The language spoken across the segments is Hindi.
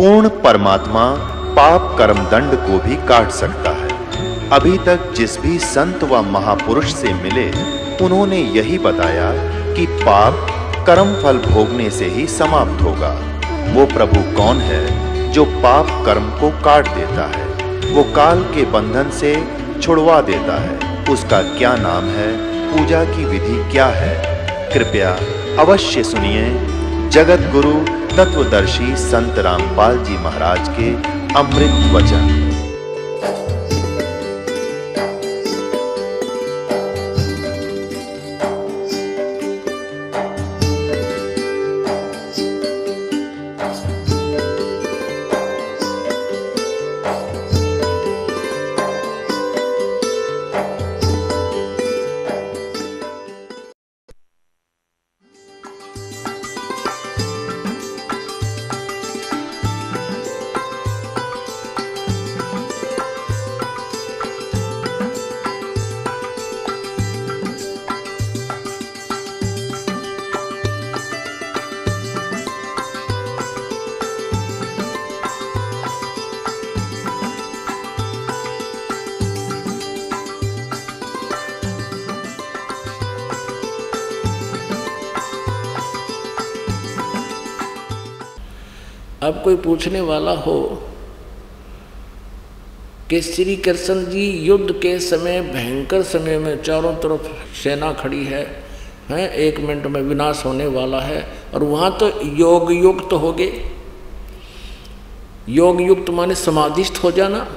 पूर्ण परमात्मा पाप कर्म दंड को भी काट सकता है। अभी तक जिस भी संत व महापुरुष से मिले, उन्होंने यही बताया कि पाप कर्म फल भोगने से ही समाप्त होगा। वो प्रभु कौन है जो पाप कर्म को काट देता है, वो काल के बंधन से छुड़वा देता है। उसका क्या नाम है, पूजा की विधि क्या है? कृपया अवश्य सुनिए जगत गुरु तत्वदर्शी संत रामपाल जी महाराज के अमृत वचन। अब कोई पूछने वाला हो कि श्री कृष्ण जी युद्ध के समय, भयंकर समय में चारों तरफ सेना खड़ी है, हैं 1 मिनट में विनाश होने वाला है, और वहाँ तो योग युक्त हो गए। योग युक्त माने समाधिस्थ हो जाना,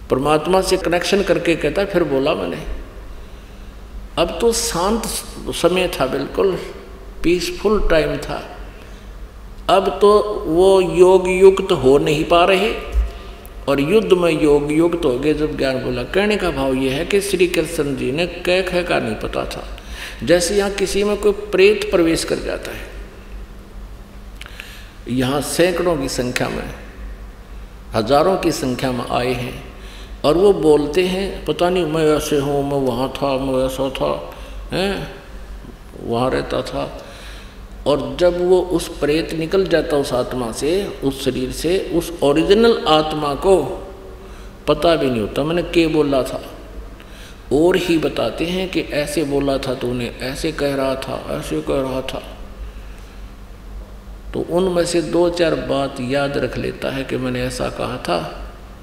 परमात्मा से कनेक्शन करके कहता। फिर बोला मैंने, अब तो शांत समय था, बिल्कुल पीसफुल टाइम था। अब तो वो योग युक्त हो नहीं पा रहे और युद्ध में योग युक्त हो गए। जब ज्ञान बोला, कहने का भाव ये है कि श्री कृष्ण जी ने कह का नहीं पता था। जैसे यहाँ किसी में कोई प्रेत प्रवेश कर जाता है, यहाँ सैकड़ों की संख्या में, हजारों की संख्या में आए हैं और वो बोलते हैं, पता नहीं मैं ऐसे हूँ, मैं वहाँ था, मैं ऐसा था, हैं वहाँ रहता था। और जब वो उस प्रेत निकल जाता उस आत्मा से, उस शरीर से, उस ओरिजिनल आत्मा को पता भी नहीं होता मैंने क्या बोला था। और ही बताते हैं कि ऐसे बोला था तूने, ऐसे कह रहा था, ऐसे कह रहा था। तो उनमें से 2-4 बात याद रख लेता है कि मैंने ऐसा कहा था,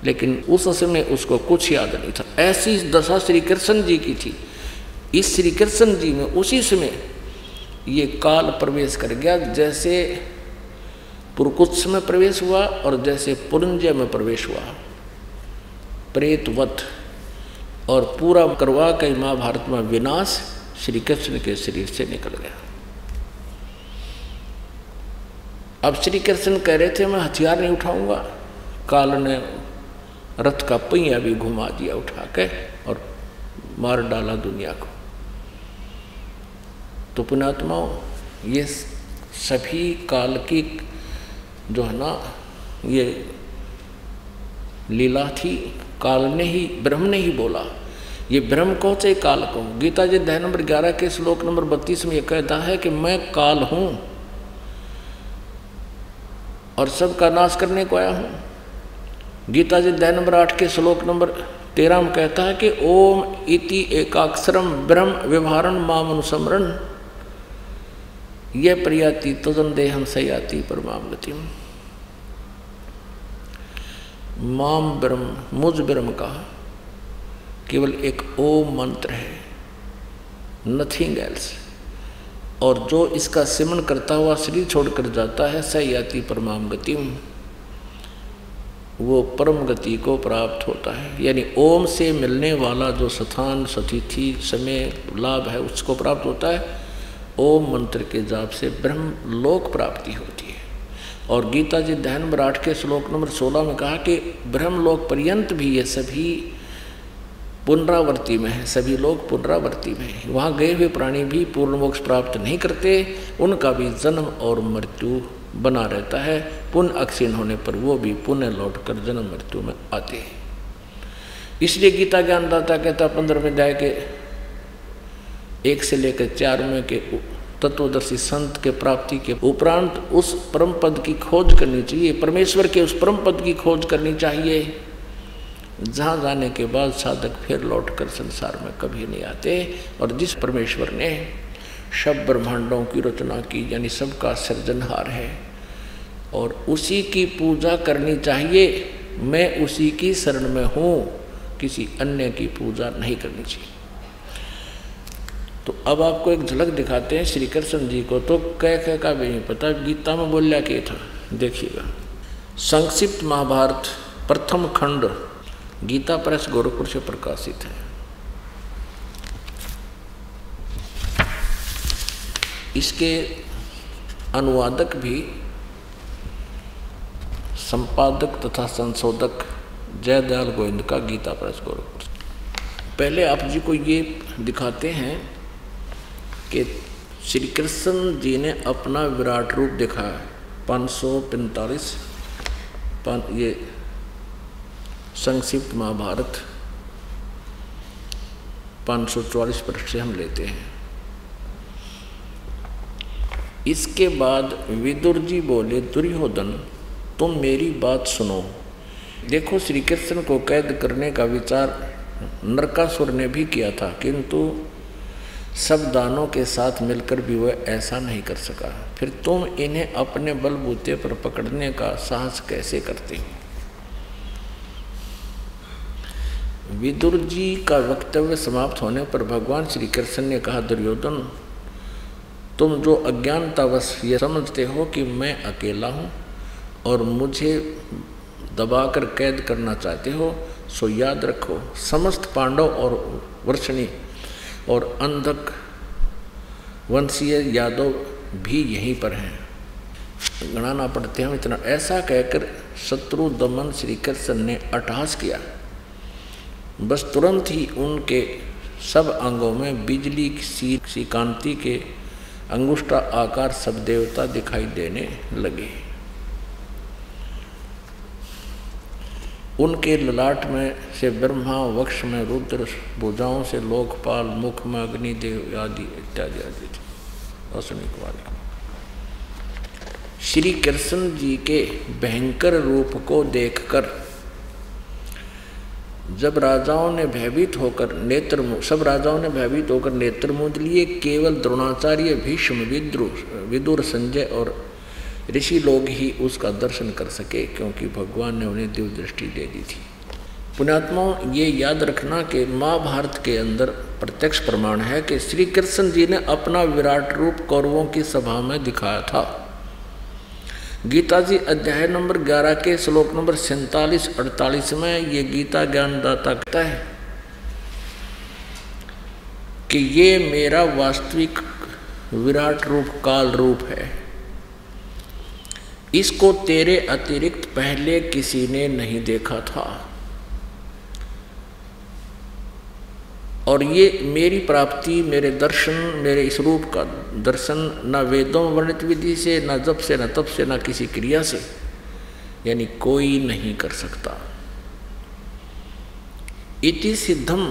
लेकिन उस समय उसको कुछ याद नहीं था। ऐसी दशा श्री कृष्ण जी की थी। इस श्री कृष्ण जी में उसी समय ये काल प्रवेश कर गया, जैसे पुरकुत्स में प्रवेश हुआ और जैसे पुरंजय में प्रवेश हुआ, प्रेतवत, और पूरा करवा के महाभारत में विनाश श्री कृष्ण के शरीर से निकल गया। अब श्री कृष्ण कह रहे थे मैं हथियार नहीं उठाऊंगा, काल ने रथ का पहिया भी घुमा दिया उठा के और मार डाला दुनिया को। तो पुण्यात्माओं, ये सभी काल की जो है ना ये लीला थी, काल ने ही, ब्रह्म ने ही बोला। ये ब्रह्म को से काल को, गीता जी अध्याय नंबर 11 के श्लोक नंबर 32 में ये कहता है कि मैं काल हूँ और सबका नाश करने को आया हूँ। गीता जी अध्याय नंबर 8 के श्लोक नंबर 13 में कहता है कि ओम इति एकाक्षरम ब्रह्म व्यवहारण माम अनुसमरण ये प्रयाति तजन देहम सयाति परमाम गतिम। माम ब्रह्म, मुझ ब्रह्म का केवल एक ओम मंत्र है, नथिंग एल्स। और जो इसका सिमरन करता हुआ शरीर छोड़कर जाता है, सयाति परमाम गतिम, वो परम गति को प्राप्त होता है। यानी ओम से मिलने वाला जो स्थान, सतिथि, समय, लाभ है, उसको प्राप्त होता है। ओम मंत्र के जाप से ब्रह्म लोक प्राप्ति होती है। और गीता जी अध्याय नंबर 8 के श्लोक नंबर 16 में कहा कि ब्रह्म लोक पर्यंत भी ये सभी पुनरावर्ती में है, सभी लोग पुनरावर्ती में है। वहाँ गए हुए प्राणी भी पूर्ण मोक्ष प्राप्त नहीं करते, उनका भी जन्म और मृत्यु बना रहता है। पुण्य अक्षीण होने पर वो भी पुण्य लौट कर जन्म मृत्यु में आते हैं। इसलिए गीता ज्ञानदाता कहता 15वें अध्याय के 1 से लेकर 4 में के तत्वदर्शी संत के प्राप्ति के उपरांत उस परम पद की खोज करनी चाहिए, परमेश्वर के उस परम पद की खोज करनी चाहिए, जहाँ जाने के बाद साधक फिर लौटकर संसार में कभी नहीं आते। और जिस परमेश्वर ने सब ब्रह्मांडों की रचना की, यानी सबका सृजनहार है, और उसी की पूजा करनी चाहिए। मैं उसी की शरण में हूँ, किसी अन्य की पूजा नहीं करनी चाहिए। तो अब आपको एक झलक दिखाते हैं श्री कृष्ण जी को, तो कह का भी नहीं पता गीता में बोलिया क्या था। देखिएगा, संक्षिप्त महाभारत प्रथम खंड गीता प्रेस गोरखपुर से प्रकाशित है। इसके अनुवादक भी संपादक तथा संशोधक जयदयाल गोविंद का गीता प्रेस गोरखपुर। पहले आप जी को ये दिखाते हैं कि श्री कृष्ण जी ने अपना विराट रूप दिखाया। 545 ये संक्षिप्त महाभारत 544 पृष्ठ से हम लेते हैं। इसके बाद विदुर जी बोले, दुर्योधन तुम मेरी बात सुनो। देखो, श्री कृष्ण को कैद करने का विचार नरकासुर ने भी किया था, किंतु सब दानों के साथ मिलकर भी वह ऐसा नहीं कर सका। फिर तुम इन्हें अपने बलबूते पर पकड़ने का साहस कैसे करते हो? विदुर जी का वक्तव्य समाप्त होने पर भगवान श्री कृष्ण ने कहा, दुर्योधन तुम जो अज्ञानतावश ये समझते हो कि मैं अकेला हूँ और मुझे दबाकर कैद करना चाहते हो, सो याद रखो समस्त पांडव और वर्षणी और अंधक वंशीय यादव भी यहीं पर हैं। गणाना पड़ते हैं इतना। ऐसा कहकर शत्रु दमन श्री कृष्ण ने अट्टहास किया। बस तुरंत ही उनके सब अंगों में बिजली सी कांति के अंगुष्ठा आकार सब देवता दिखाई देने लगे। उनके ललाट में से ब्रह्मा, वक्ष में रुद्र, भुजाओं से लोकपाल, मुख में अग्निदेव आदि इत्यादि आदि असनिक वाले। श्री कृष्ण जी के भयंकर रूप को देखकर सब राजाओं ने भयभीत होकर नेत्र मूंद लिए। केवल द्रोणाचार्य, भीष्म, विदुर, संजय और ऋषि लोग ही उसका दर्शन कर सके, क्योंकि भगवान ने उन्हें दिव्य दृष्टि दे दी थी। पुण्यात्माओं, ये याद रखना कि महाभारत के अंदर प्रत्यक्ष प्रमाण है कि श्री कृष्ण जी ने अपना विराट रूप कौरवों की सभा में दिखाया था। गीता जी अध्याय नंबर 11 के श्लोक नंबर 47-48 में ये गीता ज्ञानदाता कहता है कि ये मेरा वास्तविक विराट रूप काल रूप है, इसको तेरे अतिरिक्त पहले किसी ने नहीं देखा था, और ये मेरी प्राप्ति, मेरे दर्शन, मेरे इस रूप का दर्शन न वेदों वर्णित विधि से, न जप से, न तप से, न किसी क्रिया से, यानी कोई नहीं कर सकता। इति सिद्धम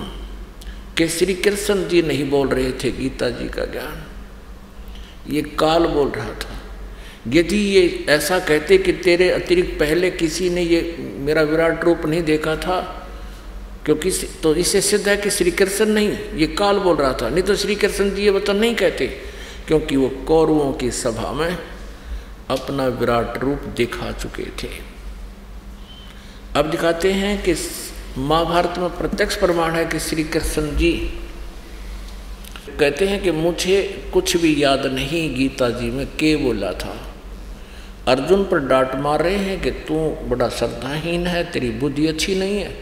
के श्री कृष्ण जी नहीं बोल रहे थे गीता जी का ज्ञान, ये काल बोल रहा था। यदि ये ऐसा कहते कि तेरे अतिरिक्त पहले किसी ने ये मेरा विराट रूप नहीं देखा था, क्योंकि तो इससे सिद्ध है कि श्री कृष्ण नहीं, ये काल बोल रहा था। नहीं तो श्री कृष्ण जी ये वचन नहीं कहते, क्योंकि वो कौरवों की सभा में अपना विराट रूप दिखा चुके थे। अब दिखाते हैं कि महाभारत में प्रत्यक्ष प्रमाण है कि श्री कृष्ण जी कहते हैं कि मुझे कुछ भी याद नहीं गीता जी में के बोला था। अर्जुन पर डांट मार रहे हैं कि तू बड़ा श्रद्धाहीन है, तेरी बुद्धि अच्छी नहीं है,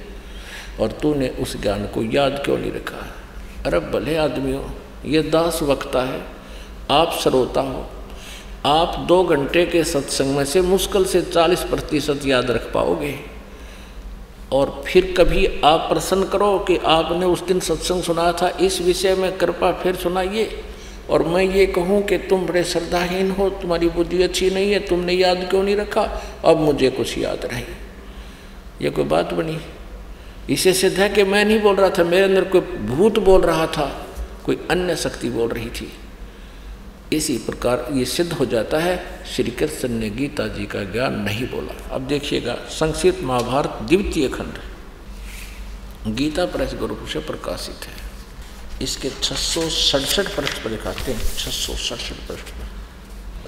और तूने उस ज्ञान को याद क्यों नहीं रखा। अरे भले आदमियों, ये दास वक्ता है, आप श्रोता हो, आप 2 घंटे के सत्संग में से मुश्किल से 40% याद रख पाओगे, और फिर कभी आप प्रश्न करो कि आपने उस दिन सत्संग सुना था, इस विषय में कृपा फिर सुनाइए, और मैं ये कहूँ कि तुम बड़े श्रद्धाहीन हो, तुम्हारी बुद्धि अच्छी नहीं है, तुमने याद क्यों नहीं रखा, अब मुझे कुछ याद नहीं। ये कोई बात बनी? इसे सिद्ध है कि मैं नहीं बोल रहा था, मेरे अंदर कोई भूत बोल रहा था, कोई अन्य शक्ति बोल रही थी। इसी प्रकार ये सिद्ध हो जाता है श्री कृष्ण ने गीता जी का ज्ञान नहीं बोला। अब देखिएगा, संक्षिप्त महाभारत द्वितीय खंड गीता प्रेस गुरुकुल से प्रकाशित है। इसके 667 पृष्ठ पर दिखाते हैं, 667 पृष्ठ पर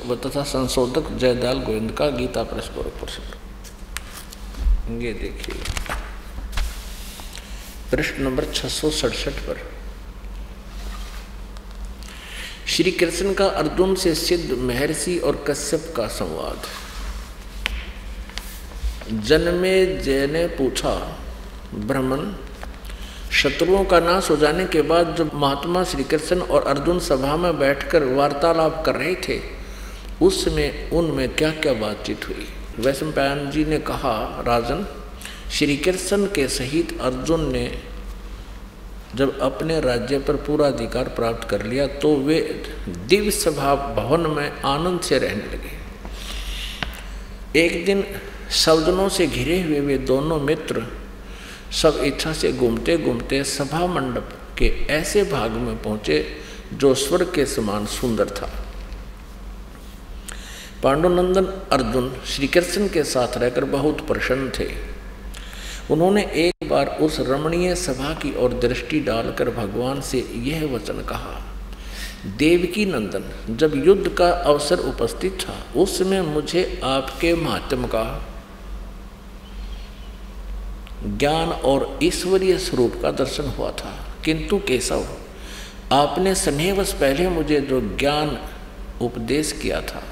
वो तथा संशोधक जयदयाल गोविंद का गीता प्रेस गुरुकुल से। ये देखिए पृष्ठ नंबर 667 पर श्री कृष्ण का अर्जुन से सिद्ध महर्षि और कश्यप का संवाद। जन्मेजय ने पूछा, ब्राह्मण, शत्रुओं का नाश हो जाने के बाद जब महात्मा श्री कृष्ण और अर्जुन सभा में बैठकर वार्तालाप कर रहे थे, उस समय उनमें क्या क्या बातचीत हुई? वैशंपायन जी ने कहा, राजन, श्री कृष्ण के सहित अर्जुन ने जब अपने राज्य पर पूरा अधिकार प्राप्त कर लिया तो वे दिव्य सभा भवन में आनंद से रहने लगे। एक दिन सवदनों से घिरे हुए वे दोनों मित्र सब इच्छा से घूमते घूमते सभा मंडप के ऐसे भाग में पहुंचे जो स्वर्ग के समान सुंदर था। पांडुनंदन अर्जुन श्री कृष्ण के साथ रहकर बहुत प्रसन्न थे। उन्होंने एक बार उस रमणीय सभा की ओर दृष्टि डालकर भगवान से यह वचन कहा, देवकी नंदन, जब युद्ध का अवसर उपस्थित था उस समय मुझे आपके महात्म्य का ज्ञान और ईश्वरीय स्वरूप का दर्शन हुआ था, किंतु केशव, आपने स्नेहवश पहले मुझे जो ज्ञान उपदेश किया था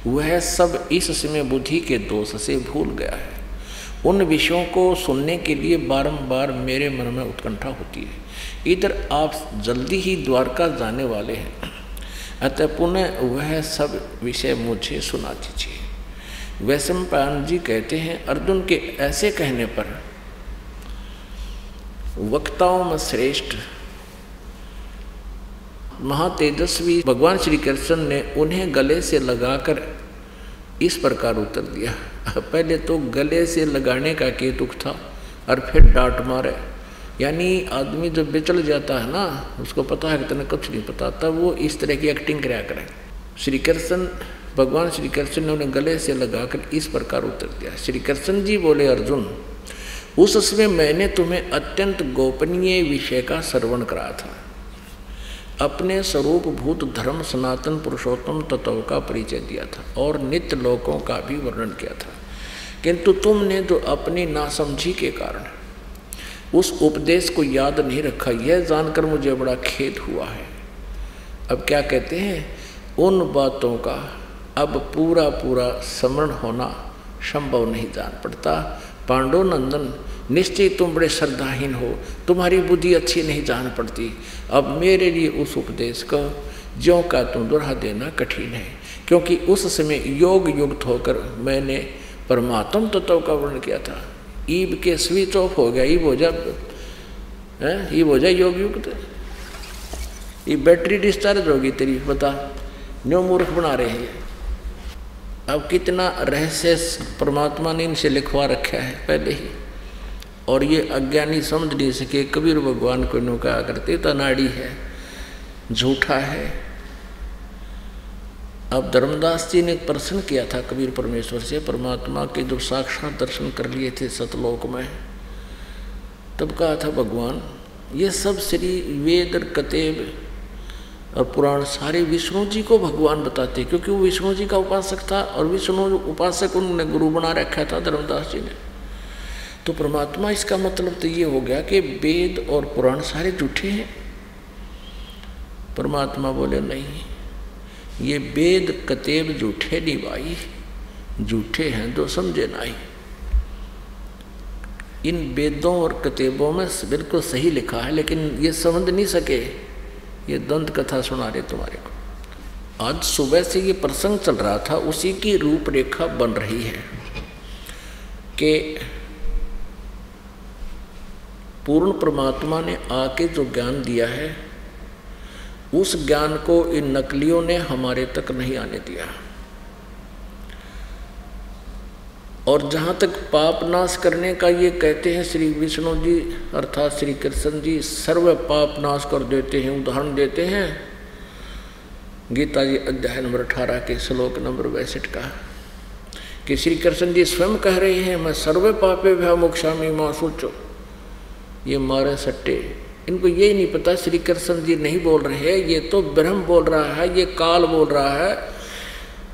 वह सब इस समय बुद्धि के दोष से भूल गया है। उन विषयों को सुनने के लिए बारंबार मेरे मन में उत्कंठा होती है। इधर आप जल्दी ही द्वारका जाने वाले हैं, अतः पुनः वह सब विषय मुझे सुना दीजिए। वैशंपायन जी कहते हैं, अर्जुन के ऐसे कहने पर वक्ताओं में श्रेष्ठ महातेजस्वी भगवान श्री कृष्ण ने उन्हें गले से लगाकर इस प्रकार उत्तर दिया। पहले तो गले से लगाने का केतुक था और फिर डांट मारे। यानी आदमी जब बिचल जाता है ना, उसको पता है कि तेने कुछ नहीं पता, तब वो इस तरह की एक्टिंग कराया करें। श्री कृष्ण, भगवान श्री कृष्ण ने उन्हें गले से लगाकर इस प्रकार उत्तर दिया। श्री कृष्ण जी बोले, अर्जुन, उस समय मैंने तुम्हें अत्यंत गोपनीय विषय का श्रवण कराया था। अपने स्वरूप भूत धर्म सनातन पुरुषोत्तम तत्व का परिचय दिया था और नित्य लोकों का भी वर्णन किया था, किंतु तुमने जो अपनी नासमझी के कारण उस उपदेश को याद नहीं रखा, यह जानकर मुझे बड़ा खेद हुआ है। अब क्या कहते हैं, उन बातों का अब पूरा पूरा स्मरण होना संभव नहीं जान पड़ता। पांडुनंदन, निश्चय तुम बड़े श्रद्धाहीन हो, तुम्हारी बुद्धि अच्छी नहीं जान पड़ती। अब मेरे लिए उस उपदेश को ज्यों का तुम दोहरा देना कठिन है, क्योंकि उस समय योग युक्त होकर मैंने परमात्म तत्व का वर्णन किया था। ईब के स्विच ऑफ हो गया, ईब हो जाए योग युक्त, ये बैटरी डिस्चार्ज होगी तेरी, बता, न्यू मूर्ख बना रहे हैं। अब कितना रहस्य परमात्मा ने इनसे लिखवा रखा है पहले ही, और ये अज्ञानी समझ नहीं सके। कबीर भगवान को नो कहा करते तो नाड़ी है, झूठा है। अब धर्मदास जी ने एक प्रश्न किया था कबीर परमेश्वर से, परमात्मा के जो साक्षात दर्शन कर लिए थे सतलोक में, तब कहा था, भगवान, ये सब श्री वेद और कतेब और पुराण सारे विष्णु जी को भगवान बताते, क्योंकि वो विष्णु जी का उपासक था और विष्णु उपासक उन्होंने गुरु बना रखा था धर्मदास जी ने। तो परमात्मा, इसका मतलब तो ये हो गया कि वेद और पुराण सारे झूठे हैं। परमात्मा बोले, नहीं, ये वेद कतेब झूठे नहीं भाई, झूठे हैं जो समझे नहीं। इन वेदों और कतेबों में बिल्कुल सही लिखा है, लेकिन ये समझ नहीं सके। ये दंत कथा सुना रहे तुम्हारे को। आज सुबह से ये प्रसंग चल रहा था, उसी की रूपरेखा बन रही है कि पूर्ण परमात्मा ने आके जो ज्ञान दिया है, उस ज्ञान को इन नकलियों ने हमारे तक नहीं आने दिया। और जहाँ तक पाप नाश करने का ये कहते हैं श्री विष्णु जी अर्थात श्री कृष्ण जी सर्व पाप नाश कर देते हैं, उदाहरण देते हैं, गीता जी अध्याय नंबर 18 के श्लोक नंबर 62 का, कि श्री कृष्ण जी स्वयं कह रहे हैं, मैं सर्वे पापे भय मोक्षामि मां सोचो। ये मारे सट्टे, इनको ये नहीं पता श्री कृष्ण जी नहीं बोल रहे हैं, ये तो ब्रह्म बोल रहा है, ये काल बोल रहा है,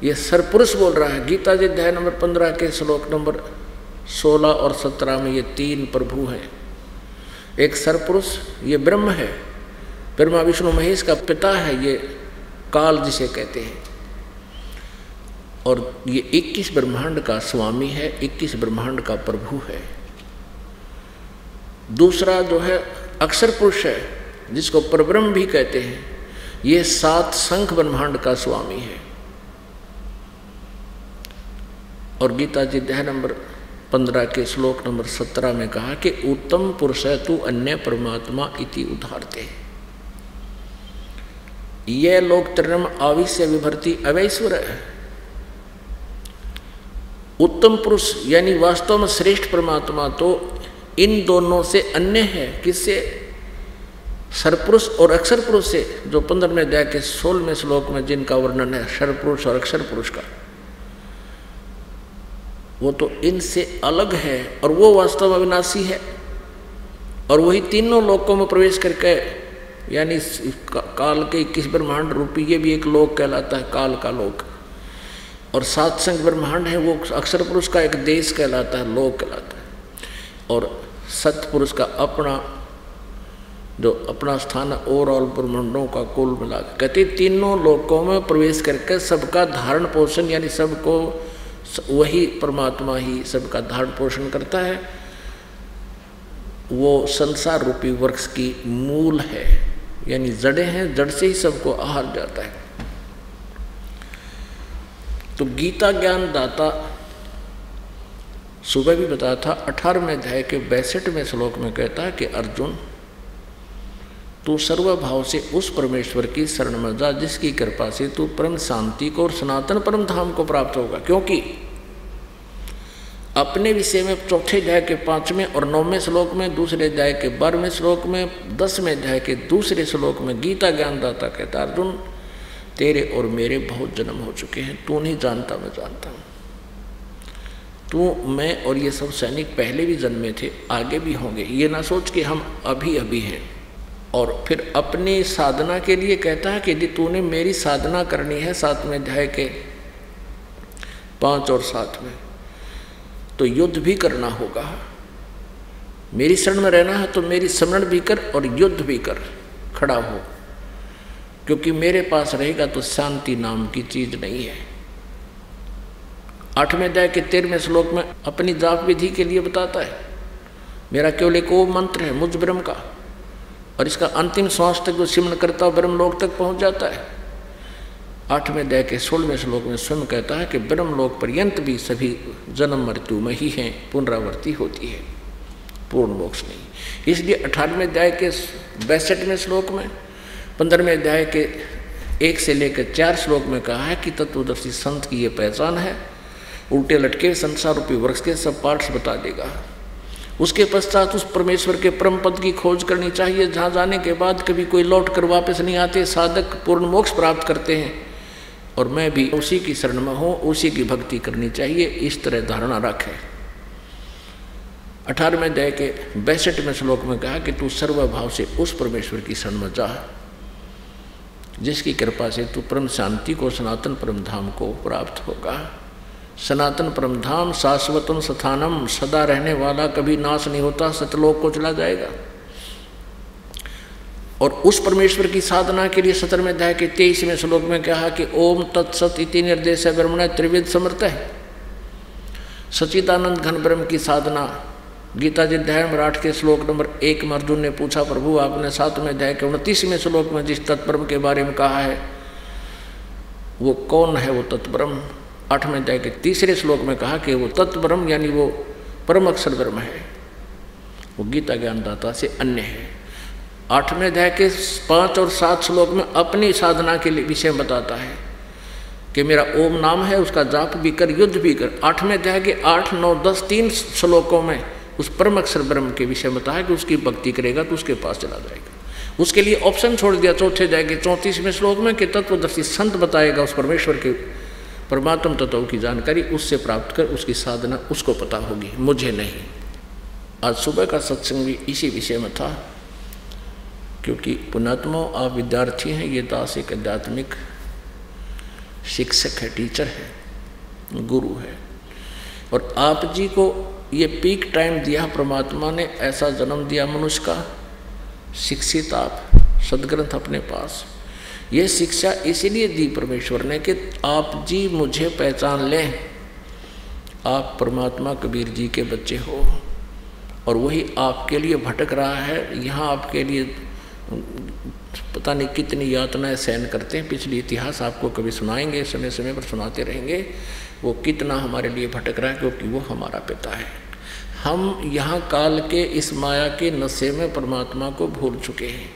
ये सरपुरुष बोल रहा है। गीता जी अध्याय नंबर 15 के श्लोक नंबर 16 और 17 में ये तीन प्रभु हैं। एक सरपुरुष ये ब्रह्म है, ब्रह्मा विष्णु महेश का पिता है, ये काल जिसे कहते हैं, और ये 21 ब्रह्मांड का स्वामी है, 21 ब्रह्मांड का प्रभु है। दूसरा जो है अक्षर पुरुष है, जिसको परब्रह्म भी कहते हैं, ये 7 शंख ब्रह्मांड का स्वामी है। और गीता जी अध्याय नंबर 15 के श्लोक नंबर 17 में कहा कि उत्तम पुरुष है तू अन्य परमात्मा इति उदाहरते। यह लोक त्रयम आविश्य विभर्ति अवैश्वर है। उत्तम पुरुष यानी वास्तव में श्रेष्ठ परमात्मा तो इन दोनों से अन्य है। किससे? सरपुरुष और अक्षर पुरुष से, जो 15वें अध्याय के 16वें श्लोक में जिनका वर्णन है सरपुरुष और अक्षर पुरुष का, वो तो इनसे अलग है और वो वास्तव में अविनाशी है। और वही तीनों लोकों में प्रवेश करके, यानी काल के 21 ब्रह्मांड रूपी ये भी एक लोक कहलाता है, काल का लोक। और 7 शंख ब्रह्मांड है, वो अक्षर पुरुष का एक देश कहलाता है, लोक कहलाता है। और सतपुरुष का अपना जो अपना स्थान है, ओवरऑल ब्रह्मांडों का कुल मिला के कहते तीनों लोकों में प्रवेश करके सबका धारण पोषण, यानी सबको वही परमात्मा ही सबका धारण पोषण करता है। वो संसार रूपी वृक्ष की मूल है, यानी जड़ें हैं, जड़ से ही सबको आहार जाता है। तो गीता ज्ञान दाता सुबह भी बताया था, 18वें अध्याय के 62वें श्लोक में कहता है कि अर्जुन तू सर्वभाव से उस परमेश्वर की शरण में जा जिसकी कृपा से तू परम शांति को और सनातन परम धाम को प्राप्त होगा। क्योंकि अपने विषय में 4थे अध्याय के 5वें और 9वें श्लोक में, दूसरे अध्याय के 12वें श्लोक में, 10वें अध्याय के दूसरे श्लोक में गीता ज्ञानदाता कहता है, अर्जुन तेरे और मेरे बहुत जन्म हो चुके हैं, तू नहीं जानता मैं जानता हूँ। तू, मैं और ये सब सैनिक पहले भी जन्मे थे, आगे भी होंगे। ये ना सोच कि हम अभी अभी हैं। और फिर अपनी साधना के लिए कहता है कि यदि तूने मेरी साधना करनी है 7वें अध्याय के 5 और 7 में, तो युद्ध भी करना होगा। मेरी शरण में रहना है तो मेरी स्मरण भी कर और युद्ध भी कर, खड़ा हो, क्योंकि मेरे पास रहेगा तो शांति नाम की चीज नहीं है। 8वें अध्याय के 13वें श्लोक में अपनी जाप विधि के लिए बताता है, मेरा केवल एक ओम मंत्र है मुझ ब्रह्म का, और इसका अंतिम श्वास तक जो सिमरण करता है ब्रह्मलोक तक पहुंच जाता है। 8वें अध्याय के 16वें श्लोक में स्वयं कहता है कि ब्रह्मलोक पर्यंत भी सभी जन्म मृत्यु में ही हैं, पुनरावृत्ति होती है, पूर्ण मोक्ष नहीं। इसलिए 18वें अध्याय के 62वें श्लोक में, 15वें अध्याय के 1 से लेकर 4 श्लोक में कहा है कि तत्वदर्शी संत की ये पहचान है, उल्टे लटके संसार रूपी वृक्ष के सब पार्ट्स बता देगा। उसके पश्चात उस परमेश्वर के परम पद की खोज करनी चाहिए, जहाँ जाने के बाद कभी कोई लौट कर वापस नहीं आते, साधक पूर्ण मोक्ष प्राप्त करते हैं। और मैं भी उसी की शरण में हूँ, उसी की भक्ति करनी चाहिए, इस तरह धारणा रखे। 18वें अध्याय के 62वें श्लोक में कहा कि तू सर्वभाव से उस परमेश्वर की शरण में जा जिसकी कृपा से तू परम शांति को, सनातन परम धाम को प्राप्त होगा। सनातन परम धाम शाश्वतम स्थानम, सदा रहने वाला, कभी नाश नहीं होता, सतलोक को चला जाएगा। और उस परमेश्वर की साधना के लिए 17वें अध्याय के 23वें श्लोक में कहा कि ओम तत्सत इति निर्देश ब्रह्मण त्रिविध समर्थ है। सच्चिदानंद घन ब्रह्म की साधना गीता जी अध्याय नंबर 8 के श्लोक नंबर 1 में अर्जुन ने पूछा, प्रभु आपने 7वें अध्याय के 29वें श्लोक में जिस तत्ब्रह्म के बारे में कहा है वो कौन है? वो तत्ब्रह्म 8वें अध्याय के 3 श्लोक में कहा कि वो तत्ब्रह्म यानी वो परम अक्षर ब्रह्म है, वो गीता ज्ञानदाता से अन्य है। 8वें अध्याय के 5 और 7 श्लोक में अपनी साधना के विषय बताता है कि मेरा ओम नाम है, उसका जाप भी कर, युद्ध भी कर। 8वें अध्याय के 8, 9, 10 3 श्लोकों में उस परम अक्षर ब्रह्म के विषय बताया कि उसकी भक्ति करेगा तो उसके पास चला जाएगा। उसके लिए ऑप्शन छोड़ दिया चौथे अध्याय के 34वें श्लोक में कि तत्वदर्शी संत बताएगा उस परमेश्वर के परमात्म तत्व की जानकारी, उससे प्राप्त कर उसकी साधना उसको पता होगी, मुझे नहीं। आज सुबह का सत्संग भी इसी विषय में था, क्योंकि पुण्यात्मा आप विद्यार्थी हैं, ये दास एक आध्यात्मिक शिक्षक है, टीचर है, गुरु है, और आप जी को ये पीक टाइम दिया परमात्मा ने, ऐसा जन्म दिया मनुष्य का, शिक्षित आप, सदग्रंथ अपने पास। ये शिक्षा इसीलिए दी परमेश्वर ने कि आप जी मुझे पहचान लें, आप परमात्मा कबीर जी के बच्चे हो, और वही आपके लिए भटक रहा है। यहाँ आपके लिए पता नहीं कितनी यातनाएं सहन करते हैं, पिछली इतिहास आपको कभी सुनाएंगे, समय समय पर सुनाते रहेंगे, वो कितना हमारे लिए भटक रहा है, क्योंकि वो हमारा पिता है। हम यहाँ काल के इस माया के नशे में परमात्मा को भूल चुके हैं।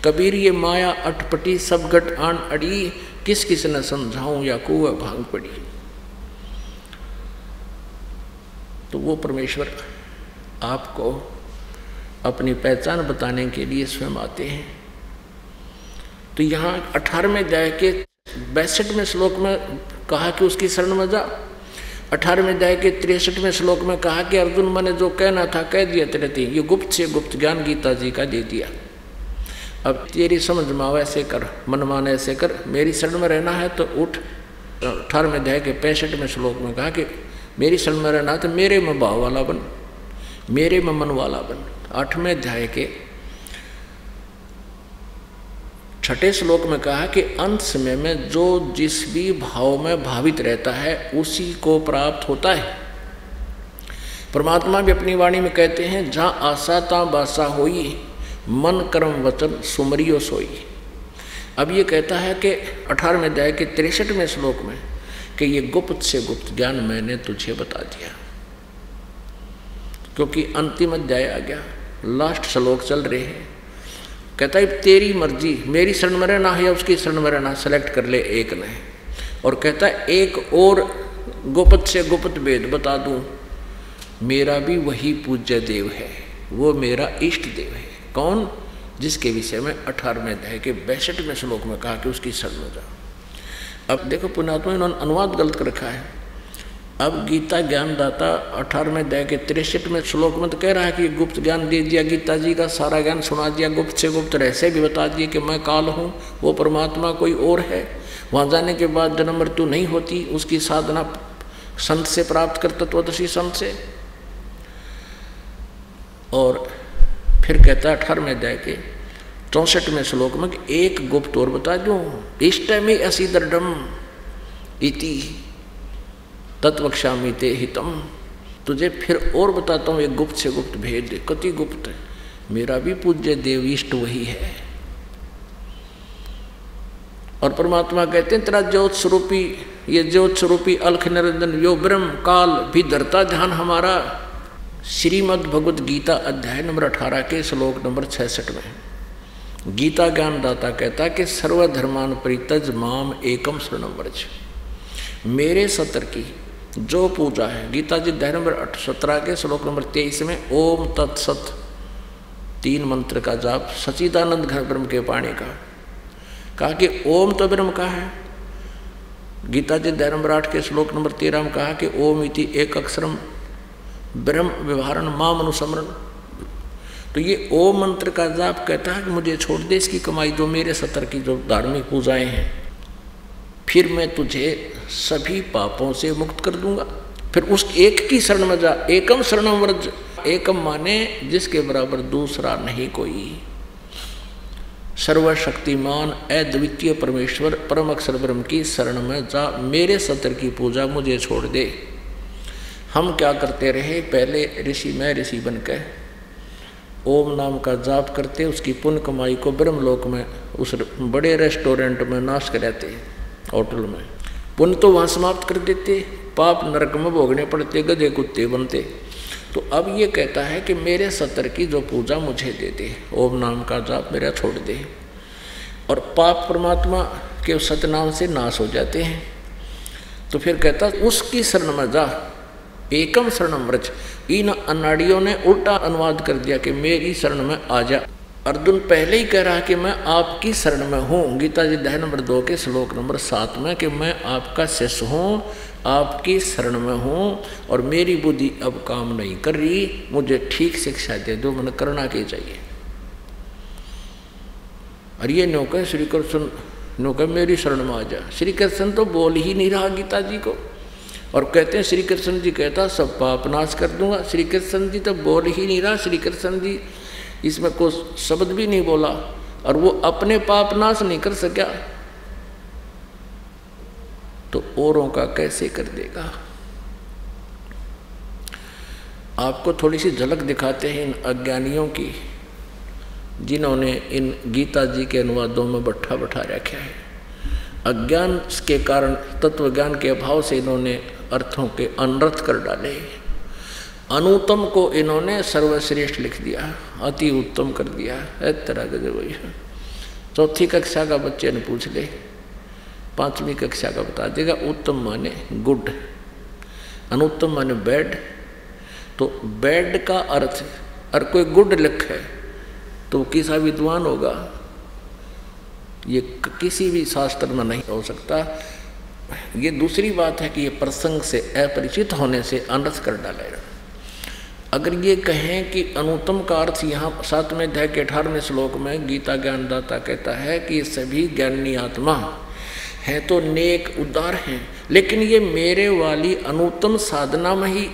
कबीर ये माया अटपटी सब गट आन अड़ी, किस किस न समझाऊं या कुआ भांग पड़ी। तो वो परमेश्वर आपको अपनी पहचान बताने के लिए स्वयं आते हैं। तो यहाँ 18वें अध्याय के 62वें श्लोक में कहा कि उसकी शरण में जा। 18वें अध्याय के 63वें श्लोक में कहा कि अर्जुन मैंने जो कहना था कह दिया तेरे ते, ये गुप्त से गुप्त ज्ञान गीता जी का दे दिया। अब तेरी समझ में आवे ऐसे कर, मन माने ऐसे कर, मेरी शरण में रहना है तो उठ। 18वें अध्याय के 65वें श्लोक में कहा कि मेरी शरण में रहना तो मेरे में भाव वाला बन, मेरे में मन वाला बन। 8वें अध्याय के 6ठे श्लोक में कहा कि अंत समय में जो जिस भी भाव में भावित रहता है उसी को प्राप्त होता है। परमात्मा भी अपनी वाणी में कहते हैं, जहाँ आशा ता बासा होई, मन कर्म वचन सुमरियो सोई। अब ये कहता है कि 18वें अध्याय के 63वें श्लोक में कि ये गुप्त से गुप्त ज्ञान मैंने तुझे बता दिया, क्योंकि अंतिम अध्याय आ गया, लास्ट श्लोक चल रहे हैं। कहता है तेरी मर्जी, मेरी शरण में रहना है या उसकी शरण में रहना, सेलेक्ट कर ले एक ने। और कहता है एक और गुप्त से गुप्त भेद बता दूं, मेरा भी वही पूज्य देव है, वो मेरा इष्ट देव है। कौन? जिसके विषय में 18वें अध्याय के 62वें श्लोक में कहा कि उसकी शरण में जा। अब देखो पुण्यात्मा, इन्होंने अनुवाद गलत कर रखा है। अब गीता ज्ञानदाता 18वें अध्याय के 63वें श्लोक में तो कह रहा है कि गुप्त ज्ञान दे दिया, गीता जी का सारा ज्ञान सुना दिया, गुप्त से गुप्त रहस्य भी बता दिए कि मैं काल हूँ, वो परमात्मा कोई और है, वहाँ जाने के बाद जन्म मृत्यु नहीं होती, उसकी साधना संत से प्राप्त कर, तत्वदर्शी संत से। और फिर कहता है 18वें अध्याय के 64वें श्लोक में कि एक गुप्त और बता दूँ, इष्ट में असी दृढ़म इति तत्वक्षामि ते हितम। तुझे फिर और बताता हूँ एक गुप्त से गुप्त भेद, कति गुप्त, मेरा भी पूज्य देव इष्ट वही है। और परमात्मा कहते हैं तेरा ज्योत स्वरूपी, ये ज्योत स्वरूपी अलख निरंजन यो ब्रह्म काल भी धरता ध्यान हमारा। श्रीमद् भगवद गीता अध्याय नंबर 18 के श्लोक नंबर 66 में गीता ज्ञानदाता कहता है कि सर्वधर्मान परित्यज माम एकम शरणम व्रज। मेरे सत्र की जो पूजा है, गीता जी अध्याय नंबर 17 के श्लोक नंबर 23 में ओम तत्सत 3 मंत्र का जाप सच्चिदानंद घन ब्रह्म के पाणी का। कहा कि ओम तो ब्रह्म का है। गीता जी अध्याय नंबर 8 के श्लोक नंबर 13 में कहा कि ओम इति एक अक्षरम ब्रह्म व्यवहारण माम अनुसमरण। तो ये ओम मंत्र का जाप कहता है कि मुझे छोड़ दे इसकी कमाई, जो मेरे सत्र की जो धार्मिक पूजाएं हैं, फिर मैं तुझे सभी पापों से मुक्त कर दूंगा। फिर उस एक की शरण में जा, एकम शरणम व्रज। एकम माने जिसके बराबर दूसरा नहीं कोई, सर्वशक्तिमान अद्वितीय परमेश्वर परम अक्षर ब्रह्म की शरण में जा, मेरे सत्र की पूजा मुझे छोड़ दे। हम क्या करते रहे, पहले ऋषि में ऋषि बनकर ओम नाम का जाप करते, उसकी पुण्य कमाई को ब्रह्मलोक में उस बड़े रेस्टोरेंट में नाश कराते, होटल में पुण्य तो वहाँ समाप्त कर देते, पाप नरक में भोगने पड़ते, गधे कुत्ते बनते। तो अब ये कहता है कि मेरे सत्र की जो पूजा मुझे दे दे, ओम नाम का जाप मेरा छोड़ दे, और पाप परमात्मा के सतनाम से नाश हो जाते हैं। तो फिर कहता उसकी शरण में जा, एकम शरणम व्रज। इन अनाड़ियों ने उल्टा अनुवाद कर दिया कि मेरी शरण में आ जा। अर्जुन पहले ही कह रहा है कि मैं आपकी शरण में हूँ, गीता जी अध्याय नंबर 2 के श्लोक नंबर 7 में, कि मैं आपका शिष्य हूँ, आपकी शरण में हूँ और मेरी बुद्धि अब काम नहीं कर रही, मुझे ठीक शिक्षा दे दो, मैंने करना क्या चाहिए। और ये नौका श्री कृष्ण नौका मेरी शरण में आ जा। श्री कृष्ण तो बोल ही नहीं रहा गीता जी को, और कहते हैं श्री कृष्ण जी कहता सब पाप नाश कर दूंगा। श्री कृष्ण जी तो बोल ही नहीं रहा, श्री कृष्ण जी इसमें कोई शब्द भी नहीं बोला, और वो अपने पाप नाश नहीं कर सका तो औरों का कैसे कर देगा। आपको थोड़ी सी झलक दिखाते हैं इन अज्ञानियों की, जिन्होंने इन गीता जी के अनुवादों में बैठा रखा है। अज्ञान के कारण, तत्व ज्ञान के अभाव से इन्होंने अर्थों के अनर्थ कर डाले। अनुत्तम को इन्होंने सर्वश्रेष्ठ लिख दिया, अति उत्तम कर दिया। एक तरह का जो वही चौथी कक्षा का बच्चे ने पूछ ले, 5वीं कक्षा का बता देगा। उत्तम माने गुड, अनुत्तम माने बैड। तो बैड का अर्थ और कोई गुड लिखे तो किसा विद्वान होगा, ये किसी भी शास्त्र में नहीं हो सकता। ये दूसरी बात है कि ये प्रसंग से अपरिचित होने से अनर्थ कर डालेगा। अगर ये कहें कि अनुत्तम का अर्थ यहाँ 7वें अध्याय के 18वें श्लोक में गीता ज्ञानदाता कहता है कि ये सभी ज्ञानी आत्मा हैं तो नेक उदार हैं, लेकिन ये मेरे वाली अनुत्तम साधना में ही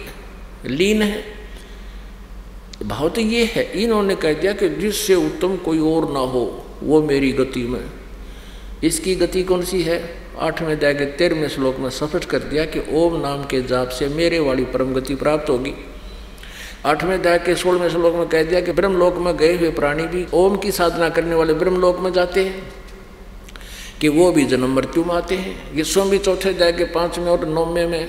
लीन है। भाव तो ये है, इन्होंने कह दिया कि जिससे उत्तम कोई और ना हो वो मेरी गति में। इसकी गति कौन सी है? 8वें अध्याय के 13वें श्लोक में स्पष्ट कर दिया कि ओम नाम के जाप से मेरे वाली परम गति प्राप्त होगी। 8वें अध्याय के 16वें श्लोक में कह दिया कि ब्रह्मलोक में गए हुए प्राणी भी ओम की साधना करने वाले ब्रह्मलोक में जाते हैं, कि वो भी जन्म मृत्यु में आते हैं। ये स्वयं भी 4थे अध्याय के 5वें और 9वें में,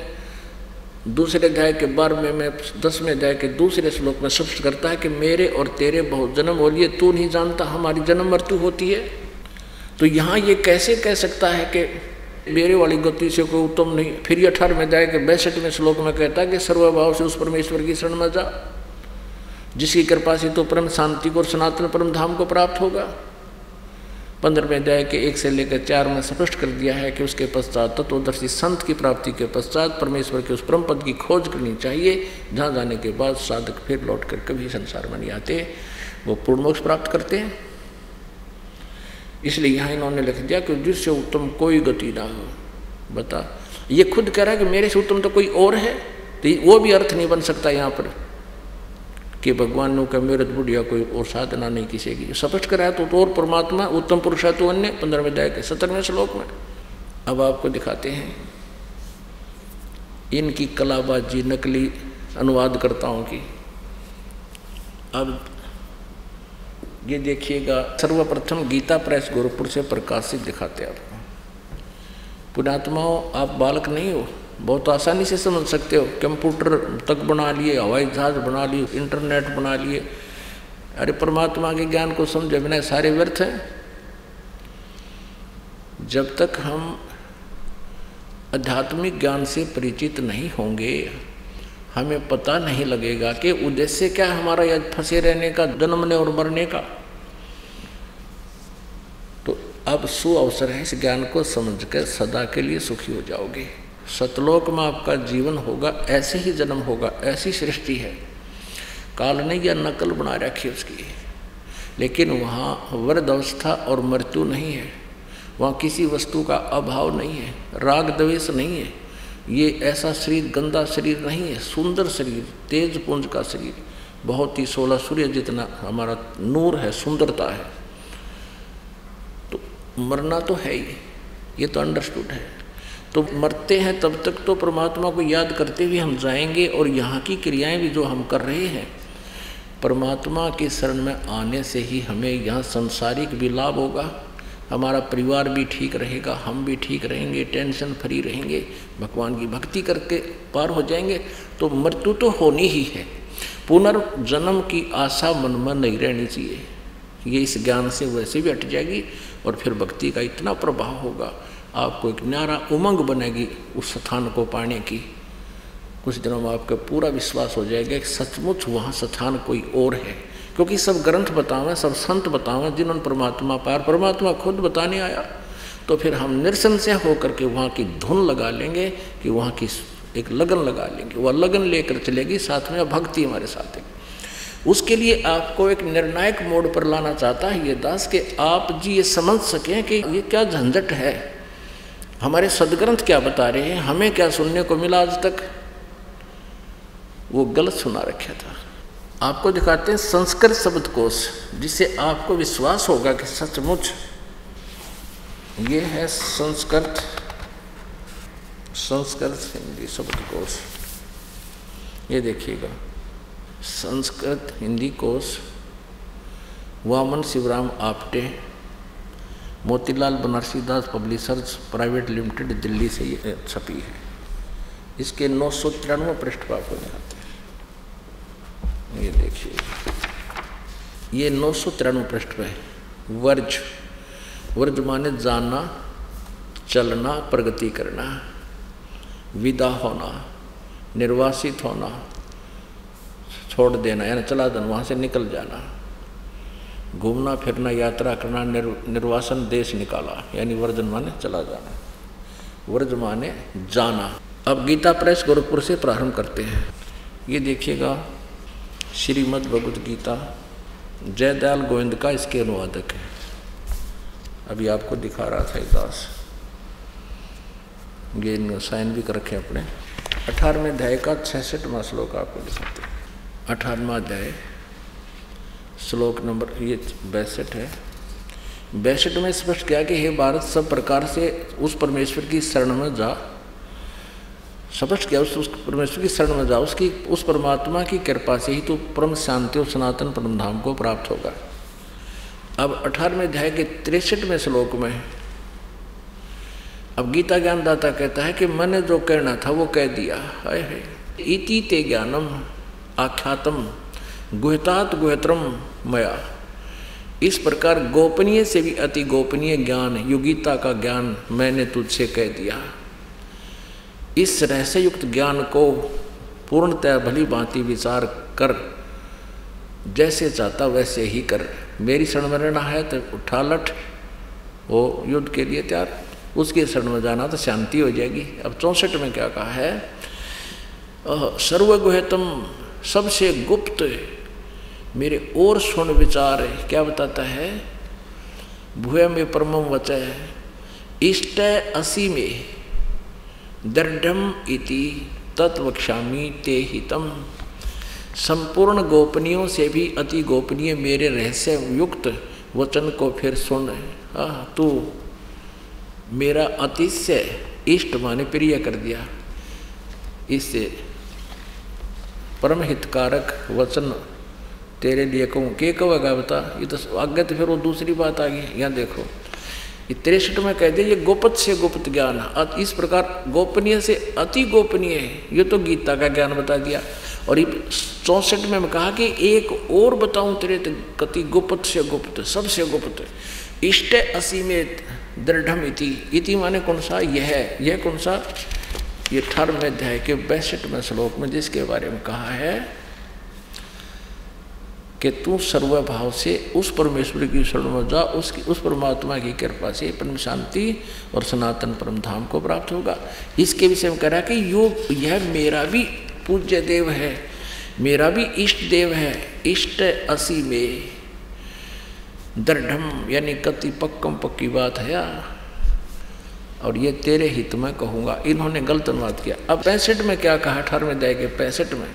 दूसरे अध्याय के 12वें में, 10वें अध्याय के दूसरे श्लोक में स्पष्ट करता है कि मेरे और तेरे बहुत जन्म हो लिए, तू नहीं जानता हमारी जन्म मृत्यु होती है। तो यहाँ ये कैसे कह सकता है कि मेरे वाली गति से कोई उत्तम नहीं। फिर 18वें अध्याय के 62वें श्लोक में कहता है कि सर्वभाव से उस परमेश्वर की शरण में जा, जिसकी कृपा से तो परम शांति को और सनातन परम धाम को प्राप्त होगा। 15वें अध्याय के 1 से लेकर 4 में स्पष्ट कर दिया है कि उसके पश्चात तत्वदर्शी संत की प्राप्ति के पश्चात परमेश्वर के उस परम पद की खोज करनी चाहिए, जहाँ जाने के बाद साधक फिर लौट कर कभी संसार में नहीं आते, वो पूर्ण मोक्ष प्राप्त करते हैं। इसलिए यहाँ इन्होंने लिख दिया कि जिससे उत्तम कोई गति ना हो। बता, ये खुद कह रहा है कि मेरे से उत्तम तो कोई और है, तो वो भी अर्थ नहीं बन सकता यहाँ पर कि भगवान ने कहा मेरे बुढ़िया कोई और साधना नहीं किसी की। स्पष्ट कराया तो और परमात्मा उत्तम पुरुष है तो अन्य, 15वें अध्याय के 17वें श्लोक में। अब आपको दिखाते हैं इनकी कलाबाजी, नकली अनुवादकर्ताओं की। अब ये देखिएगा, सर्वप्रथम गीता प्रेस गोरखपुर से प्रकाशित दिखाते हैं आपको। पुण्यात्माओं, आप बालक नहीं हो, बहुत आसानी से समझ सकते हो। कंप्यूटर तक बना लिए, हवाई जहाज बना लिए, इंटरनेट बना लिए। अरे परमात्मा के ज्ञान को समझे बिना सारे व्यर्थ हैं। जब तक हम आध्यात्मिक ज्ञान से परिचित नहीं होंगे, हमें पता नहीं लगेगा कि उद्देश्य क्या है हमारा यह फंसे रहने का, जन्मने और मरने का। तो अब सुअवसर है, इस ज्ञान को समझकर सदा के लिए सुखी हो जाओगे। सतलोक में आपका जीवन होगा, ऐसे ही जन्म होगा, ऐसी सृष्टि है। काल ने या नकल बना रखी उसकी, लेकिन वहाँ वृद्ध अवस्था और मृत्यु नहीं है, वहाँ किसी वस्तु का अभाव नहीं है, राग द्वेष नहीं है। ये ऐसा शरीर, गंदा शरीर नहीं है, सुंदर शरीर, तेज पुंज का शरीर, बहुत ही 16 सूर्य जितना हमारा नूर है, सुंदरता है। तो मरना तो है ही, ये तो अंडरस्टूड है। तो मरते हैं तब तक तो परमात्मा को याद करते हुए हम जाएंगे, और यहाँ की क्रियाएं भी जो हम कर रहे हैं, परमात्मा की शरण में आने से ही हमें यहाँ संसारिक भी लाभ होगा, हमारा परिवार भी ठीक रहेगा, हम भी ठीक रहेंगे, टेंशन फ्री रहेंगे, भगवान की भक्ति करके पार हो जाएंगे। तो मृत्यु तो होनी ही है, पुनर्जन्म की आशा मन में नहीं रहनी चाहिए। ये इस ज्ञान से वैसे भी हट जाएगी, और फिर भक्ति का इतना प्रभाव होगा, आपको एक न्यारा उमंग बनेगी उस स्थान को पाने की। कुछ दिनों में आपका पूरा विश्वास हो जाएगा कि सचमुच वहाँ स्थान कोई और है, क्योंकि सब ग्रंथ बतावें, सब संत बतावें जिन्होंने परमात्मा पार, परमात्मा खुद बताने आया। तो फिर हम निरसंशय होकर के वहाँ की धुन लगा लेंगे कि वहाँ की एक लगन लगा लेंगे, वह लगन लेकर चलेगी, साथ में भक्ति हमारे साथ है। उसके लिए आपको एक निर्णायक मोड पर लाना चाहता है ये दास कि आप जी ये समझ सकें कि ये क्या झंझट है, हमारे सदग्रंथ क्या बता रहे हैं, हमें क्या सुनने को मिला आज तक, वो गलत सुना रखा था। आपको दिखाते हैं संस्कृत शब्दकोश, जिससे आपको विश्वास होगा कि सचमुच ये है संस्कृत हिंदी शब्दकोश। ये देखिएगा, संस्कृत हिंदी कोश, वामन शिवराम आपटे, मोतीलाल बनारसी दास पब्लिशर्स प्राइवेट लिमिटेड, दिल्ली से ये छपी है। इसके 993 पृष्ठ पर आपको दिखाते हैं। ये देखिए, ये 993 पृष्ठ पे है। वर्ज माने जानना, चलना, प्रगति करना, विदा होना, निर्वासित होना, छोड़ देना यानी चला देना, वहाँ से निकल जाना, घूमना फिरना, यात्रा करना, निर्वासन, देश निकाला, यानी वर्जन माने चला जाना, वर्ज माने जाना। अब गीता प्रेस गोरखपुर से प्रारंभ करते हैं। ये देखिएगा, श्रीमद् भगवद गीता, जयदयाल गोविंद का इसके अनुवादक है। अभी आपको दिखा रहा था एक दास, ये साइन भी कर रखे अपने। 18वें अध्याय का 66वां श्लोक आपको दिखाते हैं। 18वां अध्याय श्लोक नंबर ये 62 है। 62 में स्पष्ट किया कि हे भारत, सब प्रकार से उस परमेश्वर की शरण में जा। स्पष्ट किया उस परमेश्वर की शरण में जा, उसकी उस परमात्मा की कृपा से ही तो परम शांति और सनातन परम धाम को प्राप्त होगा। अब 18वें अध्याय के 63वें श्लोक में अब गीता ज्ञानदाता कहता है कि मैंने जो कहना था वो कह दिया। हाय हाय, इति ते ज्ञानम आख्यातम गुहतात गुहत्रम मया। इस प्रकार गोपनीय से भी अति गोपनीय ज्ञान, योगिता का ज्ञान मैंने तुझसे कह दिया। इस रहस्य युक्त ज्ञान को पूर्णतः भली भांति विचार कर, जैसे चाहता वैसे ही कर। मेरी शरण में रहना है तो उठा लठ, वो युद्ध के लिए तैयार, उसके शरण में जाना तो शांति हो जाएगी। अब 64 में क्या कहा है, सर्वगुह्यतम, सबसे गुप्त मेरे और सुन विचार, क्या बताता है, भूय में परमम वचय इष्ट असी में दृढ़म इति तत्वक्ष्यामि ते हितम। संपूर्ण गोपनीयों से भी अति गोपनीय मेरे रहस्य युक्त वचन को फिर सुन। तू मेरा अतिशय इष्ट माने प्रिय कर दिया, इससे परम हितकारक वचन तेरे लिए कहूँ। के कहेगा बता, ये तो आगे तो फिर वो दूसरी बात आ गई। यहाँ देखो, ये 63 में कह दिया, ये गोपत से गुप्त ज्ञान, इस प्रकार गोपनीय से अति गोपनीय है। ये तो गीता का ज्ञान बता दिया। और ये 64 में कहा कि एक और बताऊं तेरे कति गुप्त से गुप्त, सबसे गुप्त, इष्ट असी में दृढ़म इति माने कौन सा, यह कौन सा, ये 18वें अध्याय के 62वें श्लोक में जिसके बारे में कहा है कि तू सर्वभाव से उस परमेश्वर की शरण में जा, उस परमात्मा की कृपा से परम शांति और सनातन परम धाम को प्राप्त होगा। इसके विषय में कह रहा कि यह मेरा भी पूज्य देव है, मेरा भी इष्ट देव है। इष्ट असी में दृढ़म यानी कति पक्कम पक्की बात है यार, और ये तेरे हित में कहूँगा। इन्होंने गलत अनुवाद किया। अब 65 में क्या कहा, 18वें अध्याय के 65 में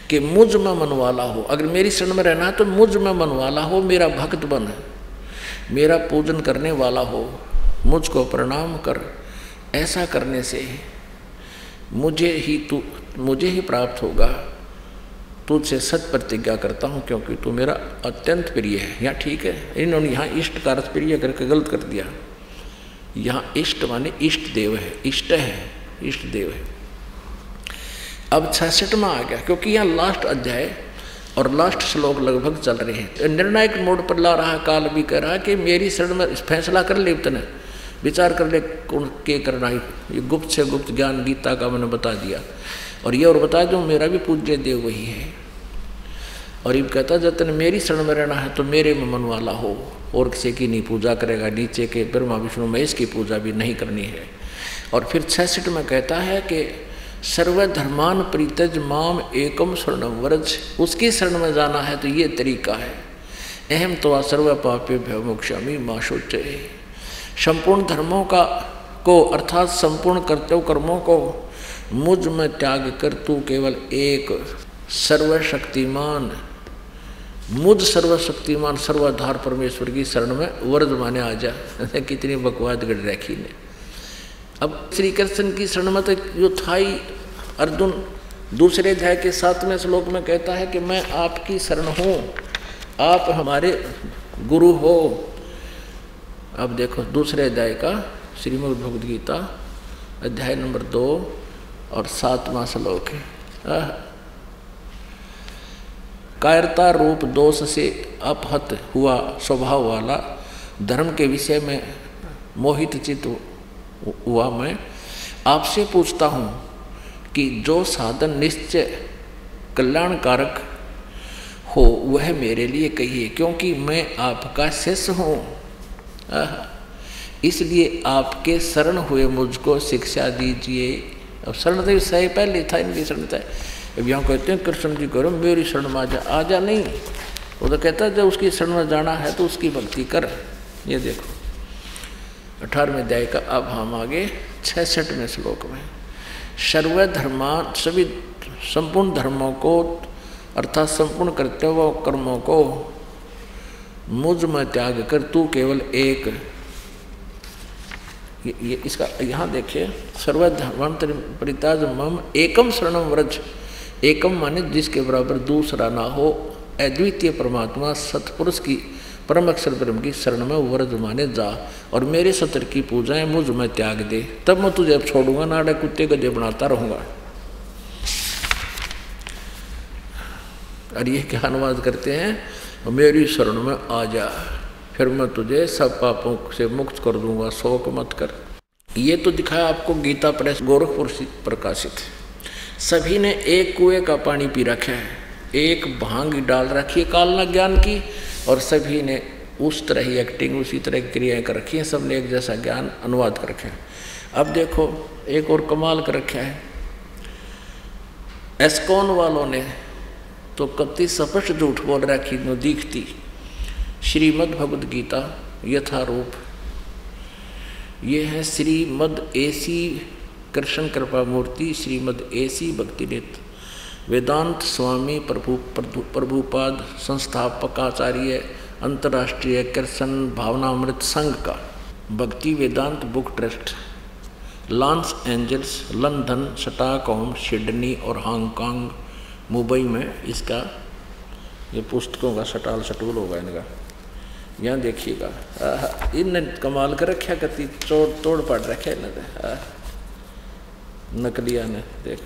कि मुझ में मन वाला हो, अगर मेरी शरण में रहना है तो मुझ में मन वाला हो, मेरा भक्त बन, मेरा पूजन करने वाला हो, मुझको प्रणाम कर। ऐसा करने से मुझे ही प्राप्त होगा। तुझसे सत प्रतिज्ञा करता हूँ, क्योंकि तू मेरा अत्यंत प्रिय है। यहाँ ठीक है, इन्होंने यहाँ इष्ट का अर्थ प्रिय करके गलत कर दिया। यहाँ इष्ट माने इष्ट देव है, इष्ट है, इष्ट देव है। अब 66 आ गया, क्योंकि यहाँ लास्ट अध्याय और लास्ट श्लोक लगभग चल रहे हैं। निर्णायक मोड पर ला रहा, काल भी कह रहा कि मेरी शरण में फैसला कर ले, इतने विचार कर ले कौन के करना है। ये गुप्त से गुप्त ज्ञान गीता का मैंने बता दिया, और ये और बता दूँ मेरा भी पूज्य देव वही है। और ये कहता जतन मेरी शरण में रहना है तो मेरे में मन वाला हो, और किसी की नहीं पूजा करेगा, नीचे के ब्रह्मा विष्णु महेश की पूजा भी नहीं करनी है। और फिर 66 में कहता है कि सर्वधर्मान परित्यज माम एकम शरणम व्रज, उसकी शरण में जाना है तो ये तरीका है। अहम तो सर्व पापे भय मोक्षामि मां शोचे, संपूर्ण धर्मों को अर्थात संपूर्ण कर्तव्य कर्मों को मुझ में त्याग कर तू केवल एक सर्वशक्तिमान, मुझ सर्वशक्तिमान सर्वाधार परमेश्वर की शरण में व्रज माने आ जा। कितनी बकवाद गढ़ रखी ने। अब श्री कृष्ण की शरण में तो जो था ही, अर्जुन दूसरे अध्याय के 7वें श्लोक में कहता है कि मैं आपकी शरण हूँ, आप हमारे गुरु हो। अब देखो दूसरे अध्याय का श्रीमद् भगवद गीता अध्याय नंबर 2 और 7वां श्लोक है। कायरता रूप दोष से अपहत हुआ स्वभाव वाला, धर्म के विषय में मोहित चित्त हुआ मैं आपसे पूछता हूँ कि जो साधन निश्चय कल्याणकारक हो वह मेरे लिए कहिए, क्योंकि मैं आपका शिष्य हूँ। इसलिए आपके शरण हुए मुझको शिक्षा दीजिए। अब शरण तो सही पहले था, इनकी शरण था। अब यहाँ कहते हैं कृष्ण जी करो मेरी शरण में आजा नहीं, वो तो कहता है जब उसकी शरण में जाना है तो उसकी भक्ति कर। ये देखो 18वें अध्याय का। अब हम आगे 66वें श्लोक में, सर्वधर्मान सभी संपूर्ण धर्मों को अर्थात संपूर्ण कर्तव्य कर्मों को मुझ में त्याग कर तू केवल एक, ये इसका यहाँ देखिए, सर्वधर्मान परित्याज मम एकम शरणम व्रज। एकम माने जिसके बराबर दूसरा ना हो, अद्वितीय परमात्मा सतपुरुष की परम अक्षर ब्रह्म की शरण में व्रज माने जा, और मेरे सत्र की पूजाएं मुझ में त्याग दे, तब मैं तुझे अब छोड़ूंगा, नाड़े कुत्ते गधे बनाता रहूंगा। और ये क्या अनुवाद करते हैं, मेरी शरण में आ जा, फिर मैं तुझे सब पापों से मुक्त कर दूंगा, शोक मत कर। ये तो दिखाया आपको गीता प्रेस गोरखपुर से प्रकाशित। सभी ने एक कुएं का पानी पी रखा है, एक भांग डाल रखी है कालना ज्ञान की, और सभी ने उस तरह ही एक्टिंग उसी तरह की क्रियाएं कर रखी हैं, सब ने एक जैसा ज्ञान अनुवाद कर रखे हैं। अब देखो एक और कमाल कर रखा है, एस्कॉन वालों ने तो कति स्पष्ट झूठ बोल रखी न दिखती। श्रीमद् भगवद गीता यथारूप, ये है श्रीमद् एसी कृष्ण कृपा मूर्ति, श्रीमद् एसी भक्तिनेत्र वेदांत स्वामी प्रभुपाद संस्थापक आचार्य अंतर्राष्ट्रीय कृष्ण भावनामृत संघ का Bhaktivedanta book trust, Los Angeles, London, Stockholm, Sydney और हांगकांग, मुंबई में इसका ये पुस्तकों का सटूल होगा इनका। यहाँ देखिएगा, इन कमाल कर रखा करती तोड़ पड़ रखे इन्हें नकलिया ने। देख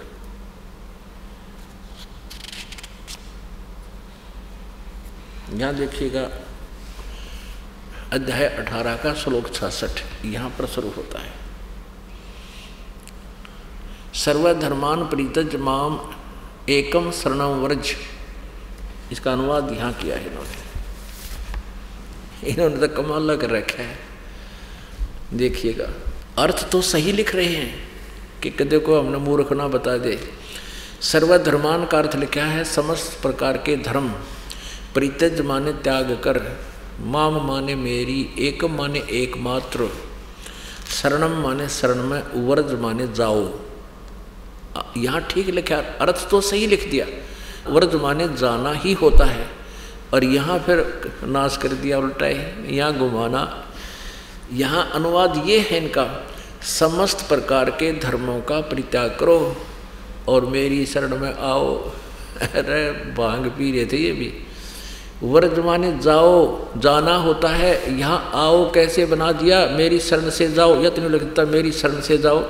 यहाँ देखिएगा अध्याय 18 का श्लोक 66 यहाँ पर शुरू होता है, सर्वधर्मान परित्यज माम एकम शरणम व्रज। इसका अनुवाद यहाँ किया है इन्होंने तो कमाल लग रखा है। देखिएगा अर्थ तो सही लिख रहे हैं कि कदे को हमने मूर्ख ना बता दे। सर्वधर्मान का अर्थ लिखा है समस्त प्रकार के धर्म, परित्यज माने त्याग कर, माम माने मेरी, एकम माने एकमात्र, शरणम माने शरण में, व्रज माने जाओ। यहाँ ठीक लिखा, अर्थ तो सही लिख दिया, व्रज माने जाना ही होता है, और यहाँ फिर नाश कर दिया उल्टाए, यहाँ घुमाना। यहाँ अनुवाद ये है इनका, समस्त प्रकार के धर्मों का परित्याग करो और मेरी शरण में आओ। अरे भांग पी रहे थे ये भी। व्रज माने जाओ, जाना होता है, यहाँ आओ कैसे बना दिया, मेरी शरण से जाओ। यत्न लगता मेरी शरण से जाओ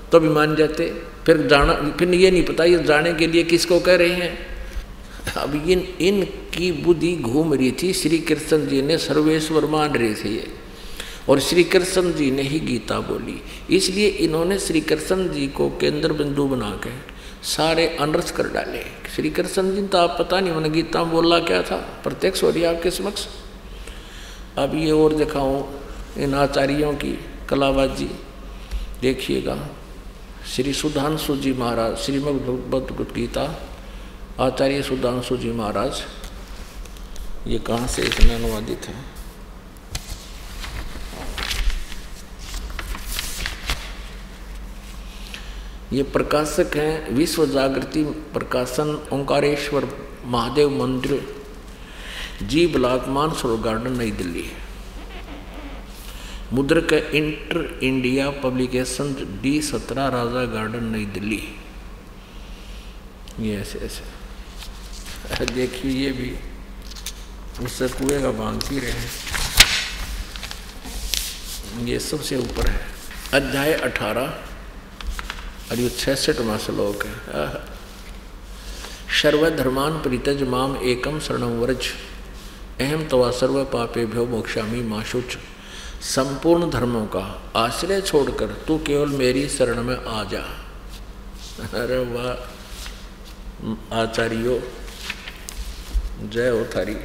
तो भी मान जाते, फिर जाना, फिर ये नहीं पता ये जाने के लिए किसको कह रहे हैं। अब इनकी बुद्धि घूम रही थी, श्री कृष्ण जी ने सर्वेश्वर मान रहे थे ये, और श्री कृष्ण जी ने ही गीता बोली, इसलिए इन्होंने श्री कृष्ण जी को केंद्र बिंदु बना के सारे अनर्थ कर डाले। श्री कृष्ण जी तो आप पता नहीं उन्होंने गीता में बोला क्या था, प्रत्यक्ष हो रही है आपके समक्ष। अब ये और दिखाऊं इन आचार्यों की कलाबाजी, देखिएगा। श्री सुधांशु जी महाराज, श्रीमद् भगवद गीता, आचार्य सुधांशु जी महाराज, ये कहाँ से इसमें अनुवादित है? ये प्रकाशक हैं विश्व जागृति प्रकाशन, ओंकारेश्वर महादेव मंदिर, जी ब्लॉक, मानसरोवर गार्डन, नई दिल्ली। मुद्रक इंटर इंडिया पब्लिकेशन, D17, राजा गार्डन, नई दिल्ली। ये ऐसे ऐसे देखिए, ये भी उससे कुएं का बांध पी रहे हैं। ये सबसे ऊपर है, अध्याय 18 और ये 66वां श्लोक है। सर्वधर्मान् परित्यज माम एकम शरणं व्रज, अहम तवा सर्व पापेभ्यो मोक्षामि मा शुच। संपूर्ण धर्मों का आश्रय छोड़कर तू केवल मेरी शरण में आ जा। अरे वाह आचार्यों, जय हो थारी।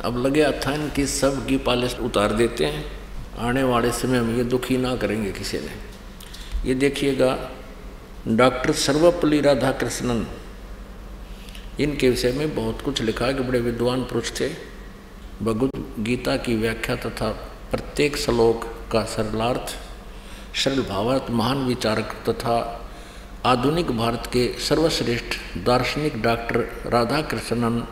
अब लगे अथान की सब की पालिश उतार देते हैं, आने वाले समय में ये दुखी ना करेंगे किसी ने। ये देखिएगा, डॉक्टर सर्वपल्ली राधाकृष्णन, इनके विषय में बहुत कुछ लिखा है कि बड़े विद्वान पुरुष थे। भगवद गीता की व्याख्या तथा प्रत्येक श्लोक का सरलार्थ, सरल भावार्थ, महान विचारक तथा आधुनिक भारत के सर्वश्रेष्ठ दार्शनिक डॉक्टर राधाकृष्णन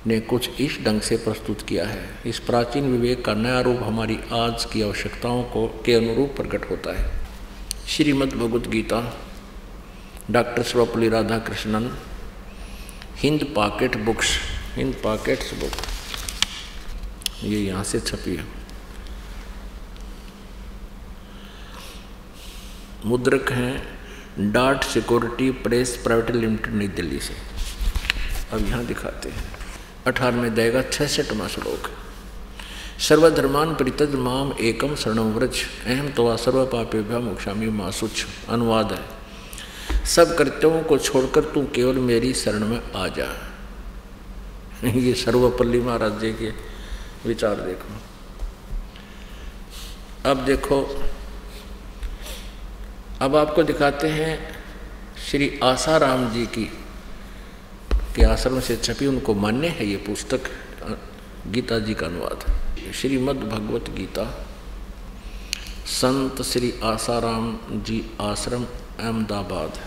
ने कुछ इस ढंग से प्रस्तुत किया है। इस प्राचीन विवेक का नया रूप हमारी आज की आवश्यकताओं के अनुरूप प्रकट होता है। Shrimad Bhagavad Gita, doctor Sarvepalli Radhakrishnan, Hind pocket books, Hind pockets book, ये यहाँ से छपी है। मुद्रक हैं dot security press private limited, नई दिल्ली से। अब यहाँ दिखाते हैं 18वें अध्याय का 66वां श्लोक। सर्वधर्मान् परित्यज माम एकम शरणं व्रज, अहम तवा सर्व पापेभ्यो मोक्षामि मा शुच। अनुवाद है, सब कर्तव्यों को छोड़कर तू केवल मेरी शरण में आ जा। ये सर्वपल्ली महाराज जी के विचार देखो। अब देखो, अब आपको दिखाते हैं श्री आसाराम जी की के आश्रम से छपी, उनको मान्य है ये पुस्तक, गीता जी का अनुवाद। श्रीमद् भगवत गीता, संत श्री आसाराम जी आश्रम, अहमदाबाद।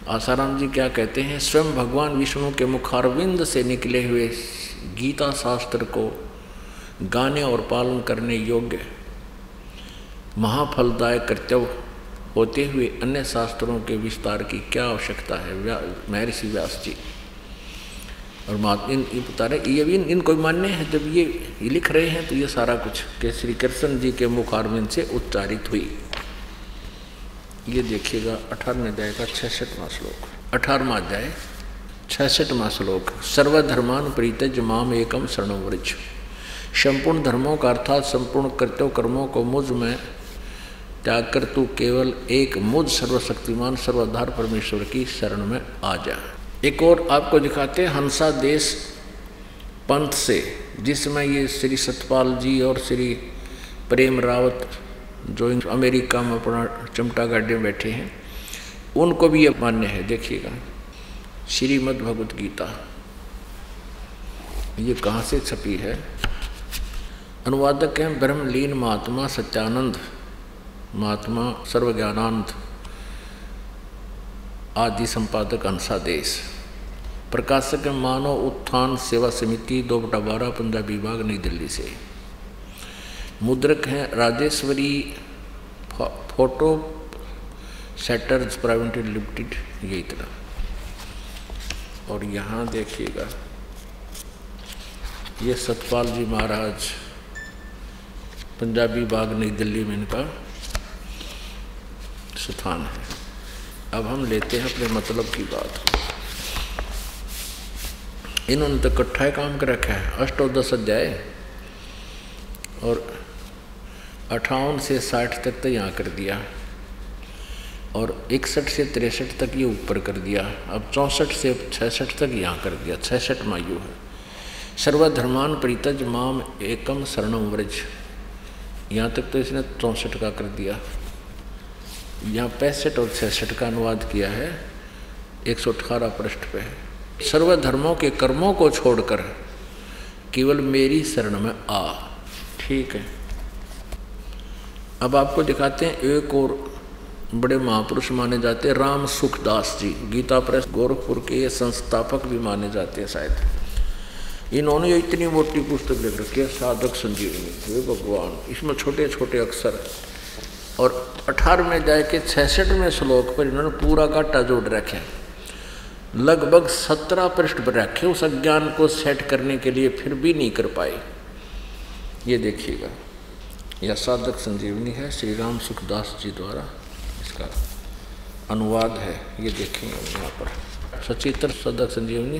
आसाराम जी क्या कहते हैं? स्वयं भगवान विष्णु के मुखारविंद से निकले हुए गीता शास्त्र को गाने और पालन करने योग्य महाफलदायक कर्तव्य होते हुए अन्य शास्त्रों के विस्तार की क्या आवश्यकता है? महर्षि व्यास जी और ये बता रहे, ये भी इनको मान्य है। जब ये लिख रहे हैं तो ये सारा कुछ के श्री कृष्ण जी के मुखारविंद से उच्चारित हुई। ये देखिएगा 18वें अध्याय का 66वां श्लोक। 18वां अध्याय 66वां श्लोक। सर्वधर्मान् परित्यज माम एकम शरणं व्रज, संपूर्ण धर्मों का अर्थात संपूर्ण कर्तव्य कर्मों को मुझ में त्याग कर तू केवल एक मुझ सर्वशक्तिमान सर्वाधार परमेश्वर की शरण में आ जा। एक और आपको दिखाते हैं हंसा देश पंथ से, जिसमें ये श्री सतपाल जी और श्री प्रेम रावत जो अमेरिका में अपना चमटा गाड़ी में बैठे हैं, उनको भी ये मान्य है। देखिएगा श्रीमद् भगवद गीता, ये कहाँ से छपी है? अनुवादक हैं ब्रह्मलीन महात्मा सत्यानंद, महात्मा सर्वज्ञानानंद आदि, संपादक हंसा देश। प्रकाशक है मानव उत्थान सेवा समिति, 2/12, पंजाबी विभाग, नई दिल्ली से। मुद्रक हैं Rajeshwari photo setters private limited, ये इतना। और यहाँ देखिएगा ये सतपाल जी महाराज, पंजाबी बाग, नई दिल्ली में इनका स्थान है। अब हम लेते हैं अपने मतलब की बात। इन्होंने तो इकट्ठा काम कर रखा है, 8-10 अध्याय, और 58 से 60 तक तो यहाँ कर दिया। और 61 से 63 तक ये ऊपर कर दिया, अब 64 से 66 तक यहाँ कर दिया, 66वां आयु है। सर्वधर्मान परित्यज माम एकम शरणम व्रज, यहाँ तक तो इसने 64 का कर दिया। यहाँ 65 और 66 का अनुवाद किया है 118 पृष्ठ पे। सर्वधर्मों के कर्मों को छोड़कर केवल मेरी शरण में आ। ठीक है, अब आपको दिखाते हैं एक और बड़े महापुरुष माने जाते हैं, राम सुखदास जी, गीता प्रेस गोरखपुर के ये संस्थापक भी माने जाते हैं शायद। इन्होंने ये इतनी मोटी पुस्तक लिख रखी है, साधक संजीवनी, हे भगवान। इसमें छोटे छोटे अक्षर और 18वें अध्याय के 66वें श्लोक पर इन्होंने पूरा घाटा जोड़ रखे, लगभग 17 पृष्ठ पर रखे उस अज्ञान को सेट करने के लिए, फिर भी नहीं कर पाए। ये देखिएगा, यह साधक संजीवनी है, श्री राम सुखदास जी द्वारा इसका अनुवाद है। ये देखेंगे यहाँ पर सचित्र साधक संजीवनी,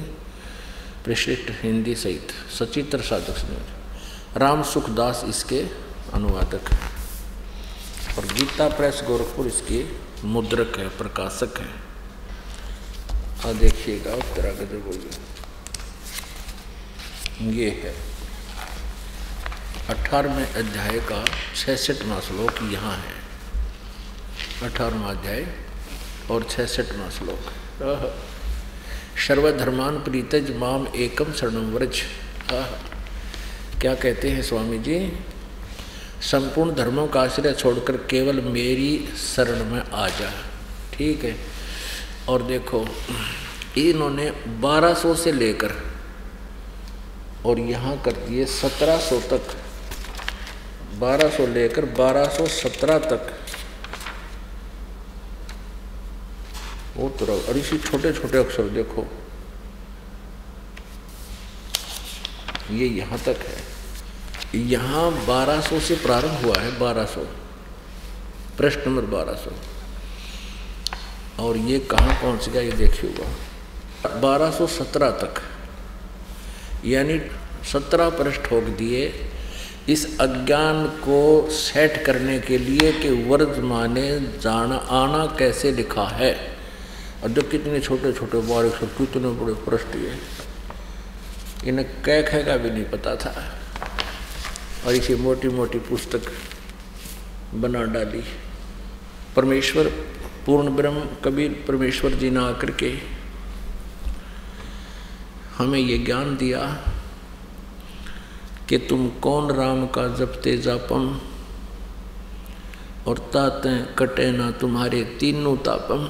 प्रशिष्ट हिंदी सहित सचित्र साधक संजीवनी, राम सुखदास इसके अनुवादक है और गीता प्रेस गोरखपुर इसके मुद्रक है, प्रकाशक है। हाँ देखिएगा उत्तरा का जो बोलिए, ये है 18वें अध्याय का 66वां श्लोक यहाँ है, 18वां अध्याय और 66वां श्लोक। सर्वधर्मान परित्यज माम एकम शरणम व्रज। क्या कहते हैं स्वामी जी, संपूर्ण धर्मों का आश्रय छोड़कर केवल मेरी शरण में आ जा। ठीक है, और देखो इन्होंने 1200 से लेकर और यहाँ कर दिए 1700 तक, 1200 लेकर 1217 तक वो तो, और इसी छोटे छोटे अक्षर देखो, ये यहाँ तक है। यहाँ 1200 से प्रारंभ हुआ है, 1200 पृष्ठ नंबर 1200, और ये कहाँ पहुँच गया ये देखिएगा 1217 तक, यानी 17 पृष्ठ ठोक दिए इस अज्ञान को सेट करने के लिए कि वर्ज माने जाना आना कैसे लिखा है। और जो कितने छोटे छोटे बारीक से कितने बड़े पृष्ठ ये, इन्हें कह का भी नहीं पता था, और इसी मोटी मोटी पुस्तक बना डाली। परमेश्वर पूर्ण ब्रह्म कबीर परमेश्वर जी ने आकर के हमें ये ज्ञान दिया कि तुम कौन राम का जपते जापम, और ताते कटे ना तुम्हारे तीनों तापम।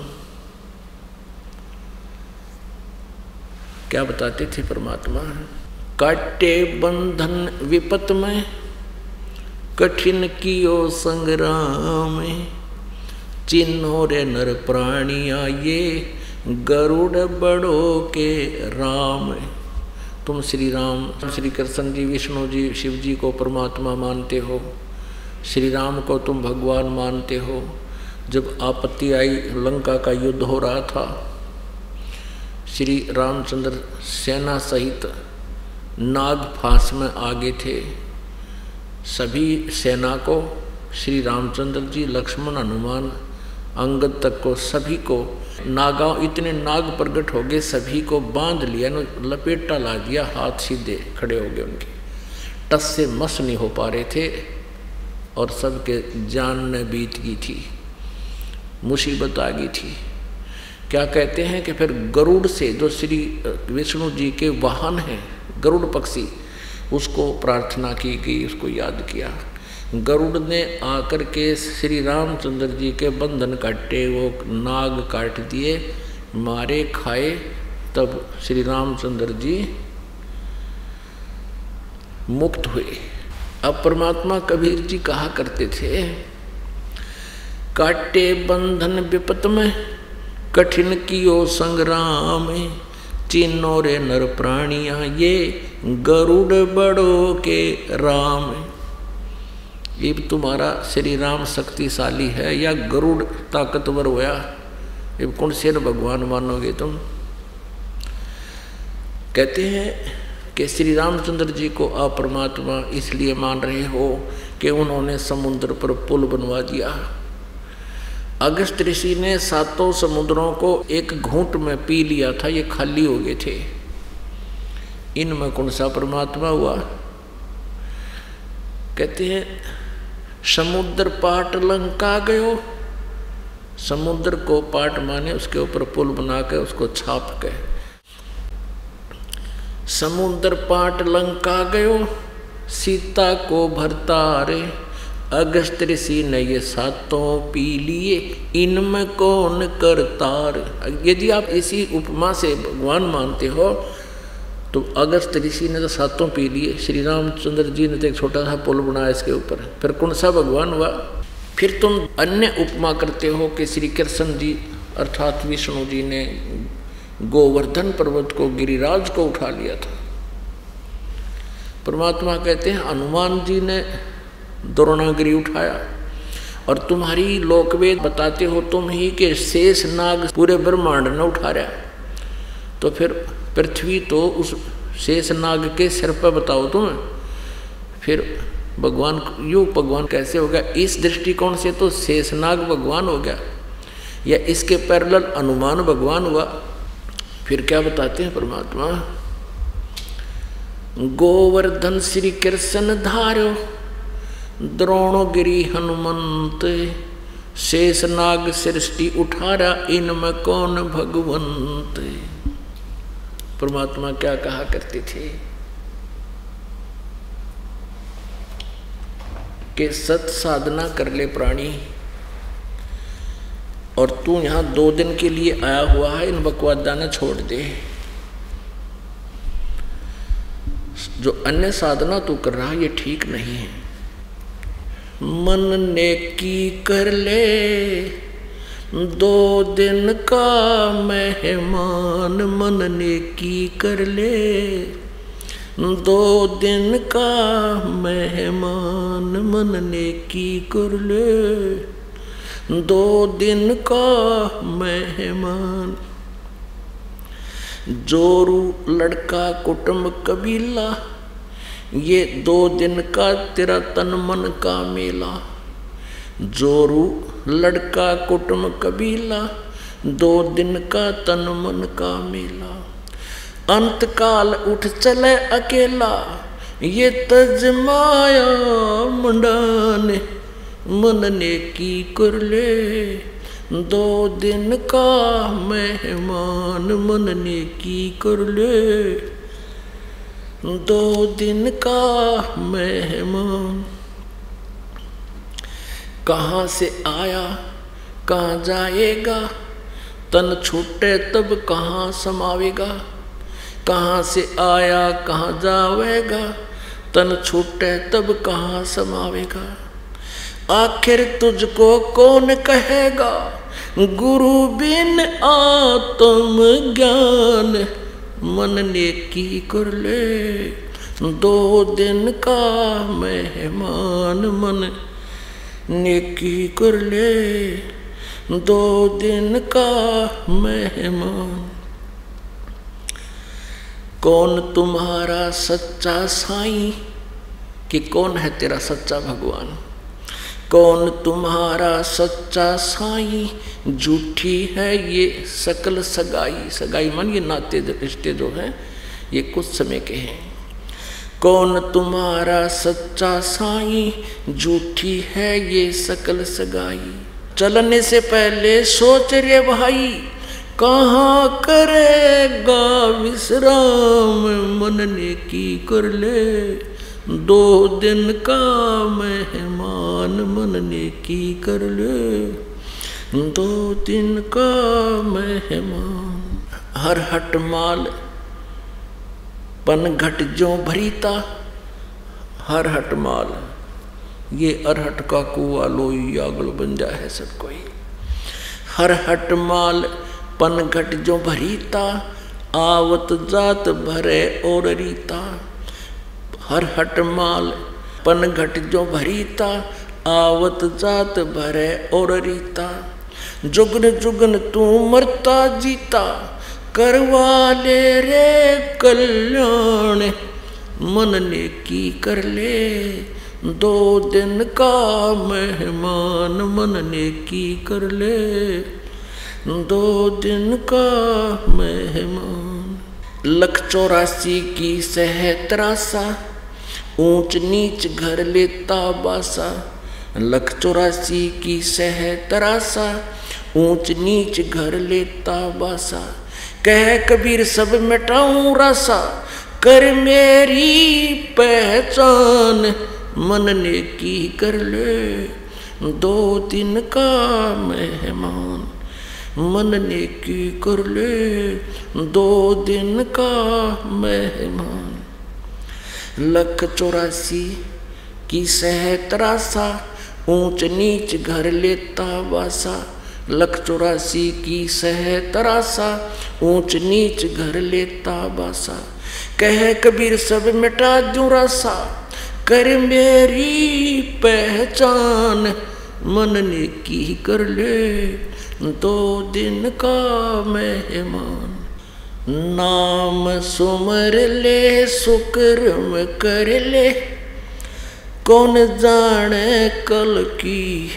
क्या बताते थे परमात्मा, काटे बंधन विपत में, कठिन कियो संग्राम, चिन्हो रे नर प्राणिया ये, गरुड़ बड़ो के राम। तुम श्री राम, श्री कृष्ण जी, विष्णु जी, शिव जी को परमात्मा मानते हो, श्री राम को तुम भगवान मानते हो। जब आपत्ति आई, लंका का युद्ध हो रहा था, श्री रामचंद्र सेना सहित नाग फांस में आगे थे। सभी सेना को श्री रामचंद्र जी, लक्ष्मण, हनुमान, अंगद तक को, सभी को नागा, इतने नाग प्रकट हो गए, सभी को बांध लिया, लपेटा ला दिया, हाथ सीधे खड़े हो गए उनके, टस से मस नहीं हो पा रहे थे, और सबके जान ने बीत गई थी, मुसीबत आ गई थी। क्या कहते हैं कि फिर गरुड़ से, जो श्री विष्णु जी के वाहन हैं, गरुड़ पक्षी, उसको प्रार्थना की गई, उसको याद किया। गरुड़ ने आकर के श्री रामचंद्र जी के बंधन काटे, वो नाग काट दिए, मारे खाए, तब श्री रामचंद्र जी मुक्त हुए। अब परमात्मा कबीर जी कहा करते थे, काटे बंधन विपत में, कठिन कियो संग्राम, चिन्हो रे नर प्राणिया ये, गरुड़ बड़ो के राम। ये तुम्हारा श्री राम शक्तिशाली है या गरुड़ ताकतवर होया, ये कौन से भगवान मानोगे तुम। कहते हैं कि श्री रामचंद्र जी को आप परमात्मा इसलिए मान रहे हो कि उन्होंने समुद्र पर पुल बनवा दिया। अगस्त ऋषि ने 7 समुद्रों को एक घूंट में पी लिया था, ये खाली हो गए थे। इनमें कौन सा परमात्मा हुआ? कहते हैं समुद्र पाट लंका गयो। समुद्र को पाट माने उसके ऊपर पुल बना के उसको छाप के, समुद्र पाट लंका गयो सीता को भरतारे। अगस्त ऋषि ने ये 7 पी लिए, इनमें कौन करतार। यदि आप इसी उपमा से भगवान मानते हो तो अगस्त ऋषि ने तो 7 पी लिए, श्री रामचंद्र जी ने तो एक छोटा सा पुल बनाया इसके ऊपर, फिर कौन सा भगवान हुआ? फिर तुम अन्य उपमा करते हो कि श्री कृष्ण जी अर्थात विष्णु जी ने गोवर्धन पर्वत को, गिरिराज को उठा लिया था। परमात्मा कहते हैं हनुमान जी ने द्रोणागिरी उठाया, और तुम्हारी लोकवेद बताते हो तुम ही कि शेष नाग पूरे ब्रह्मांड ने उठा रहा। तो फिर पृथ्वी तो उस शेष नाग के सिर पर बताओ तुम्हें, फिर भगवान यू भगवान कैसे हो गया? इस दृष्टिकोण से तो शेषनाग भगवान हो गया, या इसके पैरेलल हनुमान भगवान हुआ। फिर क्या बताते हैं परमात्मा? गोवर्धन श्री कृष्ण धार्यो द्रोणगिरी हनुमंत, शेषनाग सृष्टि उठारा इनमें कौन भगवंत। परमात्मा क्या कहा करते थे कि सत साधना कर ले प्राणी, और तू यहाँ 2 दिन के लिए आया हुआ है, इन बकवादा ने छोड़ दे। जो अन्य साधना तू कर रहा है ये ठीक नहीं है। मन नेकी कर ले 2 दिन का मेहमान, मन नेकी कर ले 2 दिन का मेहमान, मन नेकी कर ले 2 दिन का मेहमान। जोरू लड़का कुटुंब कबीला, ये 2 दिन का तेरा तन मन का मेला। जोरू लड़का कुटुंब कबीला, 2 दिन का तन मन का मेला। अंतकाल उठ चले अकेला, ये तज माया मुंडाने, मन नेकी कर ले 2 दिन का मेहमान, मन नेकी कर ले 2 दिन का मेहमान। कहाँ से आया कहाँ जाएगा, तन छूटे तब कहाँ समावेगा। कहाँ से आया कहाँ जावेगा, तन छूटे तब कहाँ समावेगा। आखिर तुझको कौन कहेगा, गुरु बिन आत्म ज्ञान, मन नेकी कर ले 2 दिन का मेहमान, मन नेकी कर ले 2 दिन का मेहमान। कौन तुम्हारा सच्चा साईं, कि कौन है तेरा सच्चा भगवान। कौन तुम्हारा सच्चा साईं, झूठी है ये सकल सगाई। सगाई मन ये नाते रिश्ते जो हैं ये कुछ समय के हैं। कौन तुम्हारा सच्चा साईं, झूठी है ये सकल सगाई। चलने से पहले सोच रे भाई, कहाँ करेगा विश्राम, मन नेकी कर ले 2 दिन का मेहमान, मन नेकी कर ले 2 दिन का मेहमान। हर हट माल पन घट जो भरीता, हर हट माल ये अरहट का कुआ लोई आगल बन जा है सब कोई। हर हट माल पन घट जो भरीता, आवत जात भरे और रीता। हर हट माल पन घट जो भरीता, आवत जात भरे और रीता। जुगन जुगन तू मरता जीता, करवा ले रे कल्याण, मन नेकी कर ले दो दिन का मेहमान मन नेकी कर ले, दो दिन का मेहमान। 184 की सहतरासा, ऊंच नीच घर लेता बासा। 184 की सहतरासा, ऊंच नीच घर लेता बासा। कह कबीर सब मिटाऊं रासा, कर मेरी पहचान मन नेकी कर ले। 2 दिन का मेहमान मन नेकी कर ले, 2 दिन का मेहमान। 184 की सहतरासा, ऊंच नीच घर लेता बासा। 184 की सहतरासा, ऊंच नीच घर लेता बासा। कह कबीर सब मिटा दूं रासा, कर मेरी पहचान मन नेकी कर ले। 2 दिन का मेहमान। नाम सुमर ले सुकर्म कर ले, कौन जाने कल की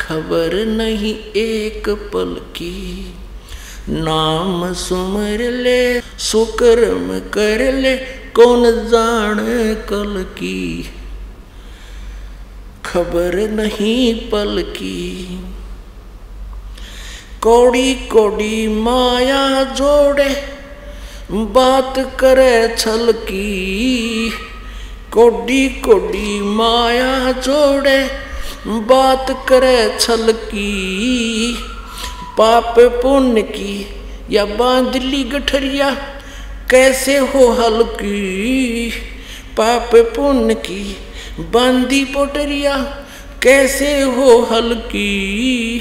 खबर नहीं एक पल की। नाम सुमर ले सुकर्म कर ले, कौन जाने कल की खबर नहीं पल की। कौड़ी कौड़ी माया जोड़े, बात करे छल की। कौड़ी कौड़ी माया जोड़े, बात करे छल की। पाप पुण्य की या बांधली गठरिया, कैसे हो हल्की। पाप पुण्य की बांधी पोटरिया, कैसे हो हल्की।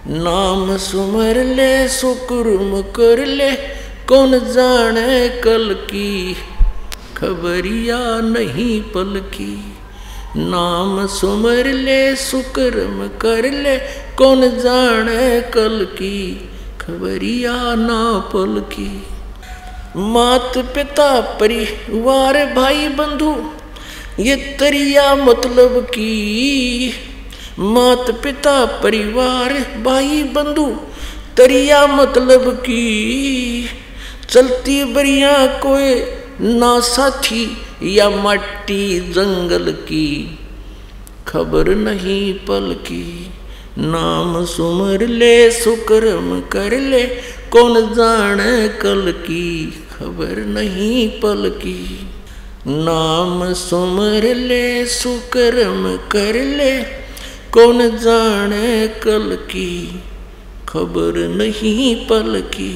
नाम सुमर ले सुकर्म कर ले, कौन जाने कल की खबरिया नहीं पल की। नाम सुमर ले सुकर्म कर ले, कौन जाने कल की खबरिया ना पल की। मात पिता परिवार भाई बंधु, ये तरिया मतलब की। मात पिता परिवार भाई बंधु, तरिया मतलब की। चलती बरिया कोई ना साथी, या मट्टी जंगल की खबर नहीं पल की। नाम सुमर ले सुकर्म कर ले, कौन जाने कल की खबर नहीं पल की। नाम सुमर ले सुकर्म कर ले, कौन जाने कल की खबर नहीं पल की।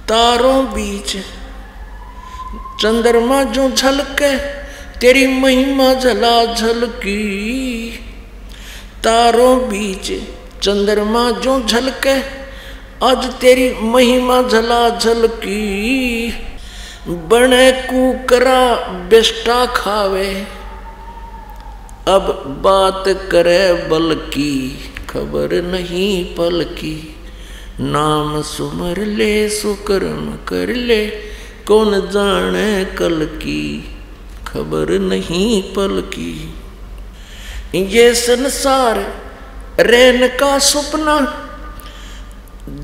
तारों बीच चंद्रमा जो झलके, तेरी महिमा झला झलकी। तारों बीच चंद्रमा जो झलके, आज तेरी महिमा झला झलकी। बने कुकरा बेस्टा खावे, अब बात करे बल की खबर नहीं पल की। नाम सुमर ले सुकर्म कर ले, कौन जाने कल की खबर नहीं पल की। ये संसार रैन का सपना,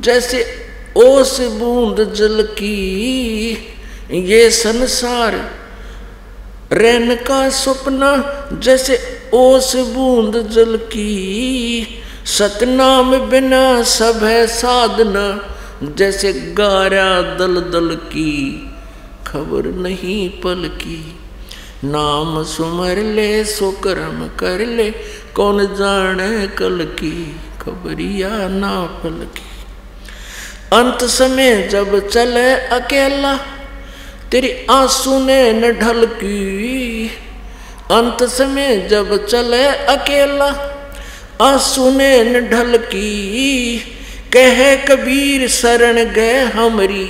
जैसे ओस बूंद जल की। ये संसार रैन का सपना, जैसे ओस बूंद जल की। सतनाम बिना सब है साधना, जैसे गारा दल दल की खबर नहीं पल की। नाम सुमर ले सुकर्म कर ले, कौन जाने कल की खबरिया ना पल की। अंत समय जब चले अकेला, तेरी आंसू ने न ढलकी। अंत समय जब चले अकेला, आंसू ने न ढलकी। कह कबीर शरण गए हमरी,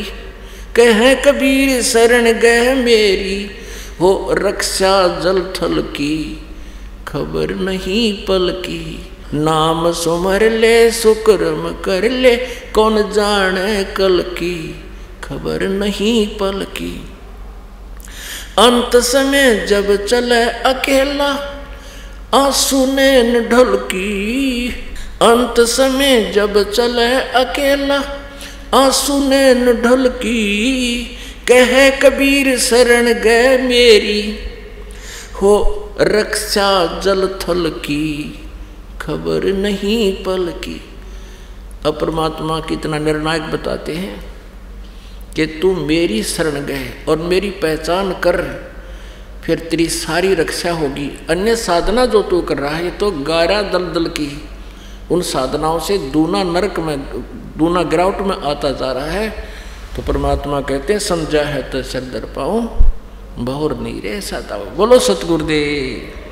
कह कबीर शरण गए मेरी। हो रक्षा जल थल की खबर नहीं पल की। नाम सुमर ले सुकर्म कर ले, कौन जाने कल की खबर नहीं पल की। अंत समय जब चले अकेला आंसू नैन ढलकी, अंत समय जब चले अकेला आंसू नैन ढलकी, कहे कबीर शरण गए मेरी हो रक्षा जल थल की, खबर नहीं पल की। अब परमात्मा कितना निर्णायक बताते हैं कि तू मेरी शरण गए और मेरी पहचान कर, फिर तेरी सारी रक्षा होगी। अन्य साधना जो तू कर रहा है ये तो गारा दलदल की, उन साधनाओं से दूना नरक में, दूना गिरावट में आता जा रहा है। तो परमात्मा कहते हैं समझा है तो सिर दर पाऊं बहुर नहीं रे सताओ। बोलो सतगुरुदेव।